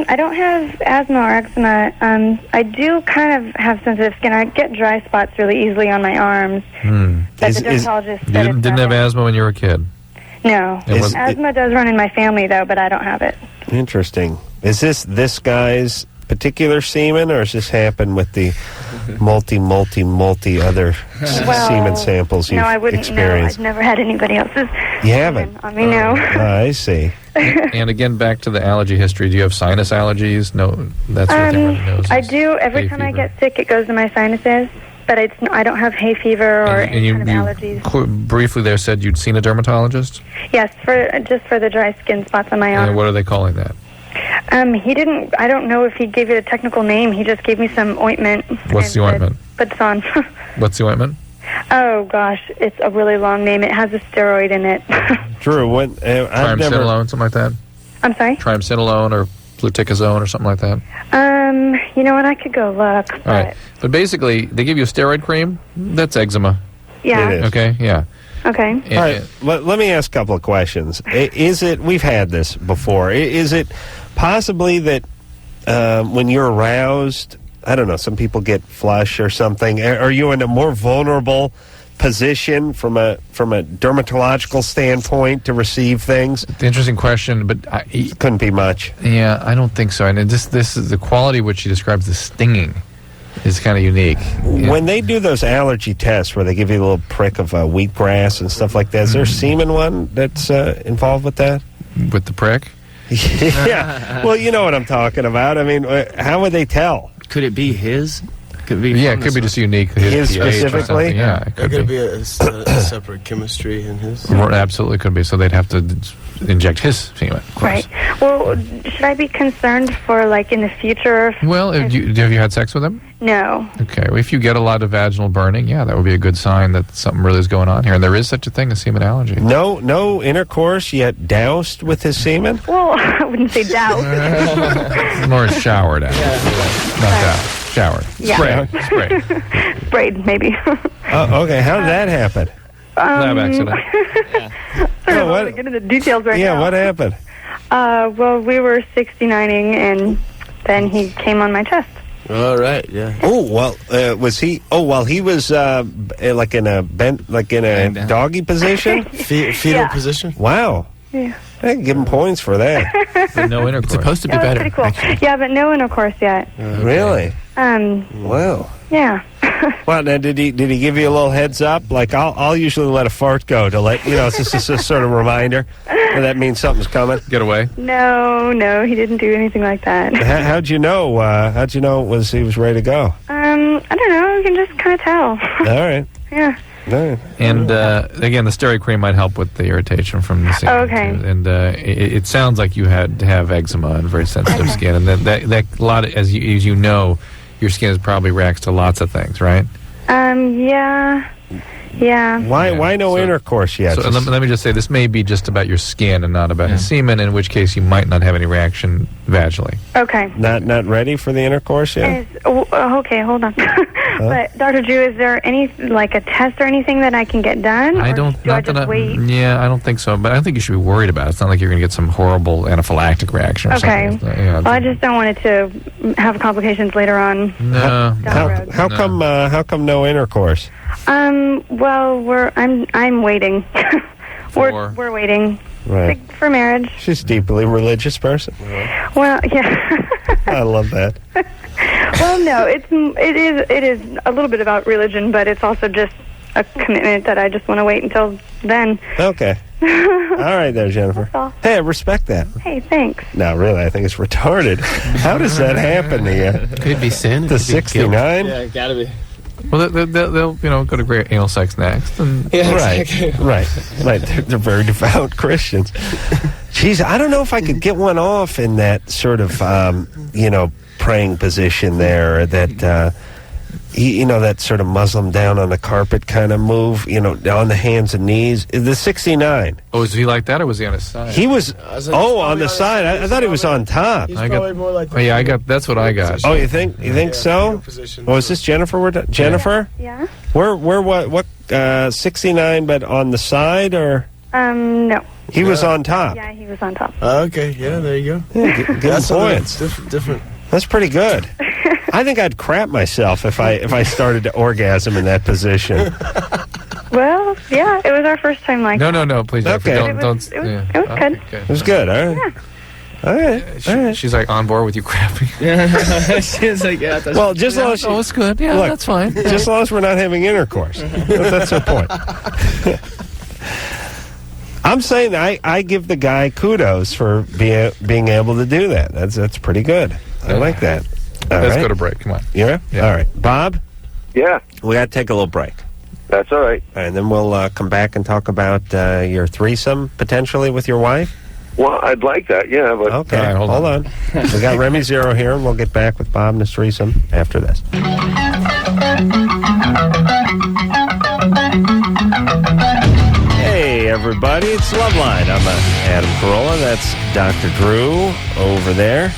I don't have asthma or eczema. I do kind of have sensitive skin. I get dry spots really easily on my arms. But the dermatologist said you didn't have asthma when you were a kid? No. Asthma does run in my family, though, but I don't have it. Interesting. Is this guy's particular semen, or does this happen with the multi other semen samples you've No, I wouldn't experienced? know. I've never had anybody else's. You haven't? I mean, no. I see. And again, back to the allergy history. Do you have sinus allergies? No, that's what everyone knows. I do. Every time I get sick, it goes to my sinuses. But I don't have hay fever or any kind of allergies. Briefly there said you'd seen a dermatologist? Yes, just for the dry skin spots on my arm. And what are they calling that? He didn't. I don't know if he gave it a technical name. He just gave me some ointment. What's the ointment? Put this on. What's the ointment? Oh gosh, it's a really long name. It has a steroid in it. Drew, Triamcinolone, something like that? I'm sorry? Triamcinolone or fluticasone or something like that? You know what? I could go look. All right. But basically, they give you a steroid cream. That's eczema. Yeah. It is. Okay, yeah. Okay. All right. Let me ask a couple of questions. We've had this before. Is it possibly that when you're aroused, I don't know, some people get flush or something, are you in a more vulnerable position from a dermatological standpoint to receive things? It's an interesting question, but couldn't be much. Yeah, I don't think so. And this is the quality which she describes the stinging is kind of unique. When they do those allergy tests where they give you a little prick of wheatgrass and stuff like that, is there a semen one that's involved with that? With the prick? Yeah. Well, you know what I'm talking about. I mean, how would they tell? Could it be his? Could it be Yeah, it could be just unique. His pH or specifically? something. Yeah, it There could could be. be a separate chemistry in his. Absolutely could be. So they'd have to inject his semen. Of course. Right. Well, should I be concerned for like in the future? Well, have you had sex with him? No. Okay. Well, if you get a lot of vaginal burning, yeah, that would be a good sign that something really is going on here. And there is such a thing as semen allergy. No intercourse yet doused with his semen? Well, I wouldn't say doubt. More showered at. Not doused. Showered. Yeah. Sprayed. Sprayed, maybe. Oh, okay. How did that happen? Lab accident. I don't want to get into details right now. Yeah, what happened? Well, we were 69ing, and then he came on my chest. All right, yeah. Oh, well, was he? Oh, while he was like in a doggy position, fetal position. Wow. Yeah. I can give him points for that. But no intercourse. It's supposed to be Yeah, better. that's pretty cool. Yeah, but no intercourse yet. Really? Wow. Yeah. Well, now did he give you a little heads up? Like I'll usually let a fart go to let it's just a sort of reminder, and that means something's coming. Get away. No, he didn't do anything like that. How'd you know? How'd you know he was ready to go? I don't know. You can just kind of tell. All right. Yeah. All right. And again, the steroid cream might help with the irritation from the semen. Oh, okay. Too. And it sounds like you had to have eczema and very sensitive skin, and that a lot of, as you know, your skin is probably reacts to lots of things, right? Yeah. Why no intercourse yet? So let me just say, this may be just about your skin and not about his semen, in which case you might not have any reaction vaginally. Okay. Not ready for the intercourse yet? Okay, hold on. But Dr. Drew, is there any like a test or anything that I can get done? I don't. Do I just wait? Yeah, I don't think so. But I don't think you should be worried about it. It's not like you're going to get some horrible anaphylactic reaction or Okay. something. Yeah, Well, I just don't want it to have complications later on. No. How come no intercourse? Well, I'm waiting. We're waiting. Right. For marriage. She's a deeply religious person. Well, yeah. I love that. Well, no, it is a little bit about religion, but it's also just a commitment that I just want to wait until then. Okay. All right there, Jennifer. That's all. Hey, I respect that. Hey, thanks. No, really, I think it's retarded. How does that happen to you? Could it be sin? The 69? Yeah, gotta be. Well, they'll go to great anal sex next. And Right. They're very devout Christians. Jeez, I don't know if I could get one off in that sort of, praying position there, that, that sort of Muslim down on the carpet kind of move, on the hands and knees. The 69. Oh, was he like that, or was he on his side? He was, on the side. I thought he was on top. He's probably more like. That's what I got. Oh, you think so? Oh, is this Jennifer? Jennifer? Yeah. What 69, but on the side, or? No. He was on top. Yeah, he was on top. Okay, yeah, there you go. Yeah, good points. Different. That's pretty good. I think I'd crap myself if I started to orgasm in that position. Well, yeah, it was our first time like No, please. Okay. Don't. It was good. Okay. It was good, all right? Yeah. All right. She's like on board with you crapping. She's like, yeah, that's Well, just as long as Oh, it's good. Yeah, Look, that's fine. just as long as we're not having intercourse. That's her point. I'm saying I give the guy kudos for being able to do that. That's pretty good. I like that. Let's go to break. Come on. Yeah? All right. Bob? Yeah. We got to take a little break. That's all right. And then we'll come back and talk about your threesome, potentially, with your wife. Well, I'd like that, yeah. But Okay, All right, hold on. We got Remy Zero here, and we'll get back with Bob and his threesome after this. Hey, everybody, it's Loveline. I'm Adam Carolla. That's Dr. Drew over there.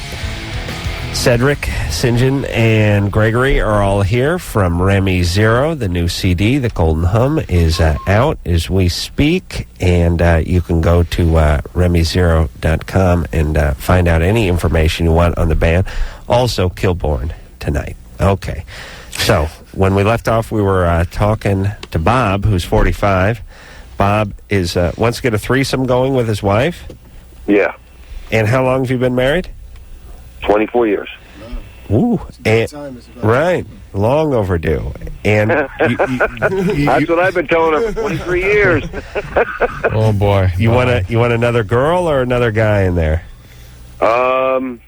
Cedric, St. John, and Gregory are all here from Remy Zero. The new CD, The Golden Hum, is out as we speak, and you can go to RemyZero.com and find out any information you want on the band. Also, Kilborn tonight. Okay, so when we left off, we were talking to Bob, who's 45. Bob is wants to get a threesome going with his wife. Yeah. And how long have you been married? 24 years. Ooh, and, right, long overdue. And that's what I've been telling her for 23 years. Oh boy, you want another girl or another guy in there? To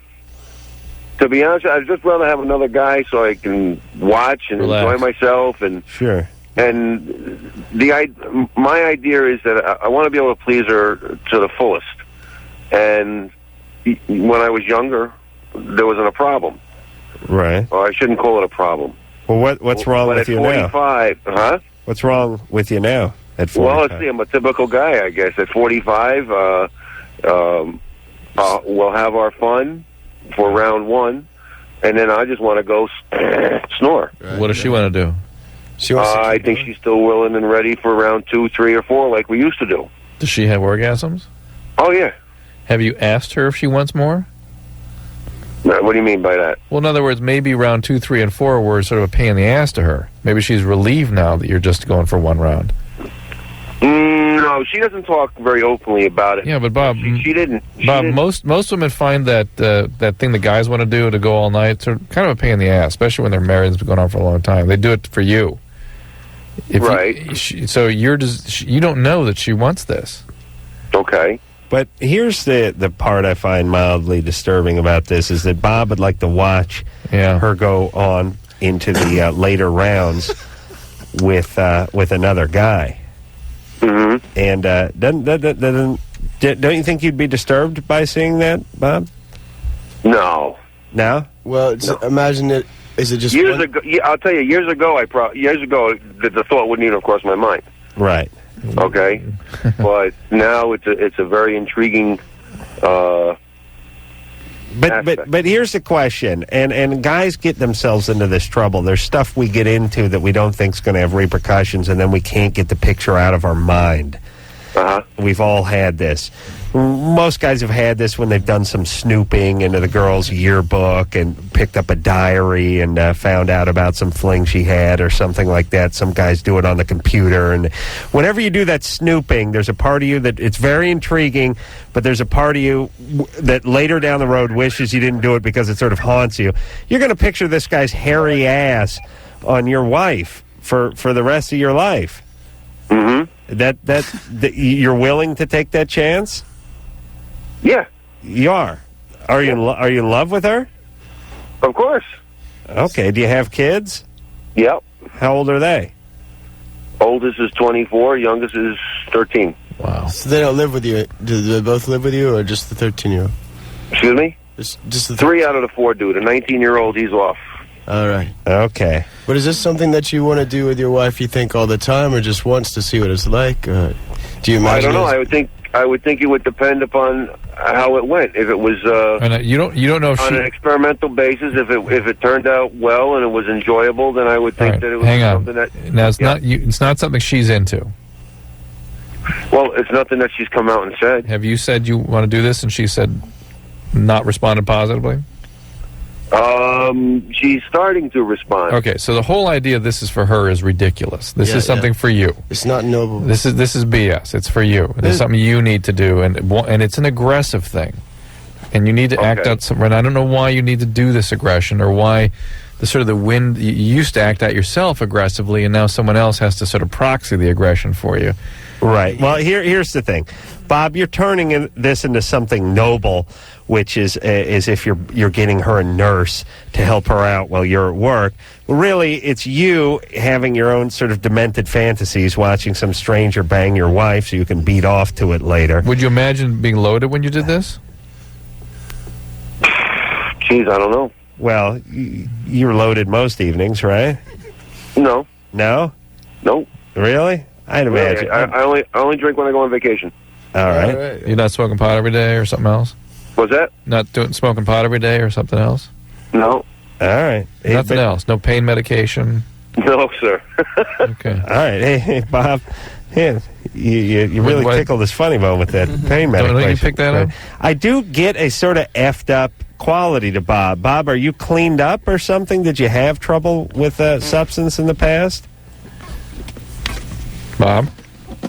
To be honest, I'd just rather have another guy so I can watch and enjoy myself. And sure. And my idea is that I want to be able to please her to the fullest. And when I was younger, there wasn't a problem. Right. Or I shouldn't call it a problem. Well, what's wrong with you now? At 45, huh? What's wrong with you now at 45? Well, let's see, I'm a typical guy, I guess. At 45, we'll have our fun for round one, and then I just want to go snore. What does she want to do? I think she's still willing and ready for round 2, 3, or 4 like we used to do. Does she have orgasms? Oh, yeah. Have you asked her if she wants more? What do you mean by that? Well, in other words, maybe round 2, 3, and 4 were sort of a pain in the ass to her. Maybe she's relieved now that you're just going for one round. No, she doesn't talk very openly about it. Yeah, but Bob, she didn't. Most women find that that thing the guys want to do to go all night sort of kind of a pain in the ass, especially when they're married and it's been going on for a long time. They do it for you. Right. So you don't know that she wants this. Okay. But here's the part I find mildly disturbing about this is that Bob would like to watch her go on into the later rounds with another guy. Mm-hmm. And don't you think you'd be disturbed by seeing that, Bob? No. No? Well, imagine it. Is it just years ago? Yeah, I'll tell you. Years ago, the thought wouldn't even cross my mind. Right. Okay. But now it's a very intriguing. But here's the question, and guys get themselves into this trouble. There's stuff we get into that we don't think is going to have repercussions, and then we can't get the picture out of our mind. We've all had this. Most guys have had this when they've done some snooping into the girl's yearbook and picked up a diary and found out about some fling she had or something like that. Some guys do it on the computer. And whenever you do that snooping, there's a part of you that it's very intriguing, but there's a part of you that later down the road wishes you didn't do it because it sort of haunts you. You're going to picture this guy's hairy ass on your wife for the rest of your life. Mm-hmm. That you're willing to take that chance? Yeah. You are. Are you in love with her? Of course. Okay. Do you have kids? Yep. How old are they? Oldest is 24. Youngest is 13. Wow. So they don't live with you. Do they both live with you, or just the 13-year-old? Excuse me? Just the 3 out of the 4 do. The 19-year-old, he's off. All right. Okay. But is this something that you want to do with your wife, you think, all the time, or just once to see what it's like? Do you imagine? I don't know. I would think it would depend upon how it went. If it was you don't know if on an experimental basis, if it turned out well and it was enjoyable, then I would think that it was something that. Now it's not something she's into. Well, it's nothing that she's come out and said. Have you said you want to do this, and she said not responded positively? She's starting to respond. Okay, so the whole idea of this is for her is ridiculous. This is something for you. It's not noble. This is BS. It's for you. This is something you need to do, and it's an aggressive thing, and you need to act out something. And I don't know why you need to do this aggression, or why the wind. You used to act out yourself aggressively, and now someone else has to sort of proxy the aggression for you. Right. Well, here's the thing, Bob. You're turning this into something noble, which is as if you're getting her a nurse to help her out while you're at work. Really, it's you having your own sort of demented fantasies, watching some stranger bang your wife so you can beat off to it later. Would you imagine being loaded when you did this? Jeez, I don't know. Well, you were loaded most evenings, right? No. No? No. Really? I'd imagine. I only drink when I go on vacation. All right. You're not smoking pot every day or something else? What's that? Not smoking pot every day or something else? No. All right. Nothing else? No pain medication? No, sir. Okay. All right. Hey, Bob. Yeah, you really tickled this funny bone with that pain medication. Don't you pick that up? I do get a sort of effed up quality to Bob. Bob, are you cleaned up or something? Did you have trouble with substance in the past? Bob?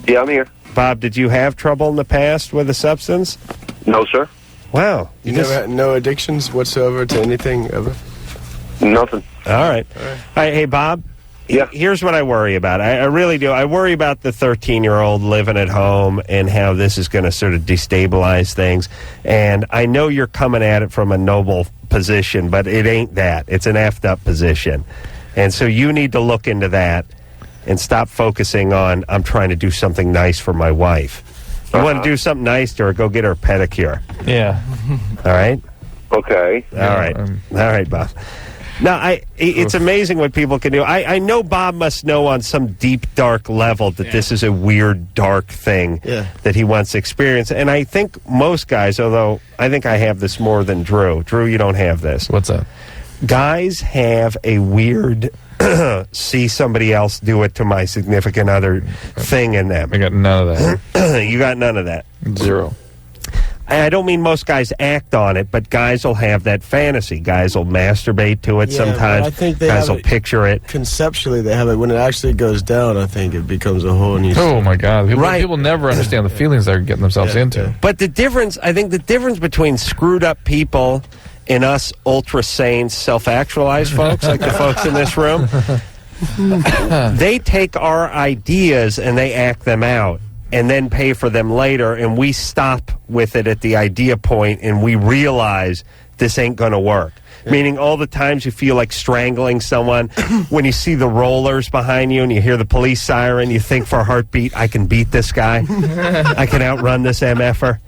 Yeah, I'm here. Bob, did you have trouble in the past with a substance? No, sir. Wow. You never had no addictions whatsoever to anything ever? Nothing. All right. Hey, Bob. here's what I worry about. I really do. I worry about the 13-year-old living at home and how this is going to sort of destabilize things. And I know you're coming at it from a noble position, but it ain't that. It's an effed up position. And so you need to look into that and stop focusing on, I'm trying to do something nice for my wife. You want to do something nice to her, go get her a pedicure. Yeah. All right? Okay. All right. All right, Bob. Now, it's amazing what people can do. I know Bob must know on some deep, dark level that this is a weird, dark thing that he wants to experience. And I think most guys, although I think I have this more than Drew. Drew, you don't have this. What's that? Guys have a weird see somebody else do it to my significant other thing in them. I got none of that. You got none of that? Zero. I don't mean most guys act on it, but guys will have that fantasy. Guys will masturbate to it sometimes. I think guys will picture it. Conceptually, they have it. When it actually goes down, I think it becomes a whole new... Oh, my God. People never understand the feelings they're getting themselves into. But the difference, I think the difference between screwed up people and us ultra-sane, self-actualized folks, like the folks in this room, they take our ideas and they act them out and then pay for them later, and we stop with it at the idea point and we realize this ain't going to work. Meaning all the times you feel like strangling someone, when you see the rollers behind you and you hear the police siren, you think for a heartbeat, I can beat this guy. I can outrun this MFer.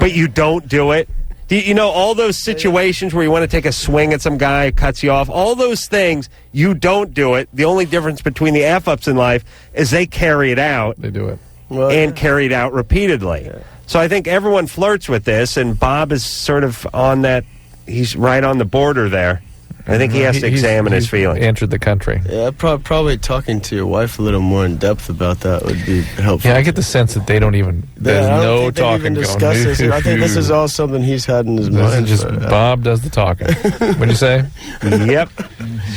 But you don't do it. You know, all those situations where you want to take a swing at some guy who cuts you off, all those things, you don't do it. The only difference between the F-ups in life is they carry it out. They do it. And carry it out repeatedly. Yeah. So I think everyone flirts with this, and Bob is sort of on that, he's right on the border there. I think he has to examine his feelings. Entered the country. Yeah, probably talking to your wife a little more in depth about that would be helpful. Yeah, I get the sense that they don't even. There's no talking going. This. I think this is all something he's had in his mind. Just Bob does the talking. What'd you say? Yep.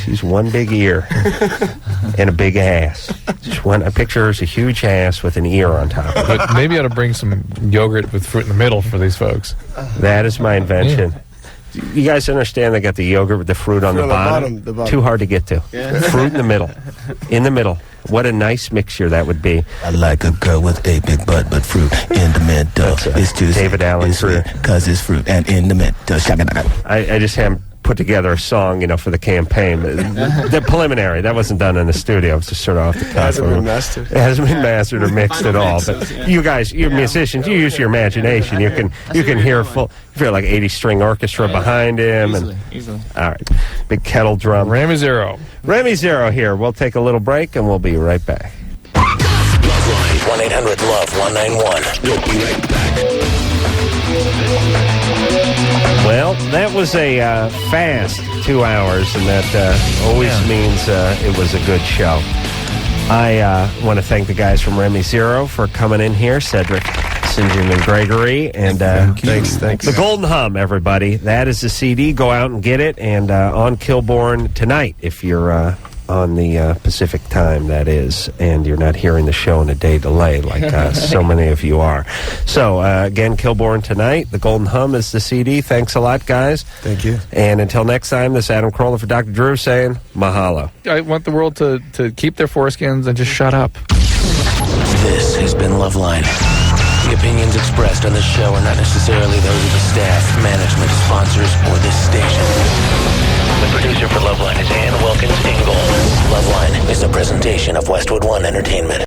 She's one big ear and a big ass. Just one. I picture her as a huge ass with an ear on top of it. But maybe I ought to bring some yogurt with fruit in the middle for these folks. That is my invention. Yeah. You guys understand they got the yogurt with the fruit on the bottom? Too hard to get to. Yeah. Fruit in the middle. In the middle. What a nice mixture that would be. I like a girl with a big butt, but fruit in the middle. It's juicy. David Allen fruit. Because it's fruit and in the middle. I just haven't put together a song, for the campaign. The preliminary, that wasn't done in the studio. It was just sort of off the cuff. It hasn't been mastered. It hasn't been mastered or mixed at all. But you guys, you musicians, you use your imagination. You can hear like 80-string orchestra behind him. Easily. All right. Big kettle drum. Remy Zero. Remy Zero here. We'll take a little break and we'll be right back. Loveline, 1-800-LOVE-191. We'll be right back. Well, that was a fast 2 hours, and that always means it was a good show. I want to thank the guys from Remy Zero for coming in here, Cedric, St. John, and Gregory, and thanks. The Golden Hum, everybody. That is the CD. Go out and get it, and on Kilbourne tonight, if you're on the Pacific time, that is, and you're not hearing the show in a day delay like so many of you are. So, again, Kilbourne tonight. The Golden Hum is the CD. Thanks a lot, guys. Thank you. And until next time, this is Adam Carolla for Dr. Drew saying mahalo. I want the world to keep their foreskins and just shut up. This has been Loveline. The opinions expressed on this show are not necessarily those of the staff, management, sponsors, or this station. The producer for Loveline is Ann Wilkins Ingold. Loveline is a presentation of Westwood One Entertainment.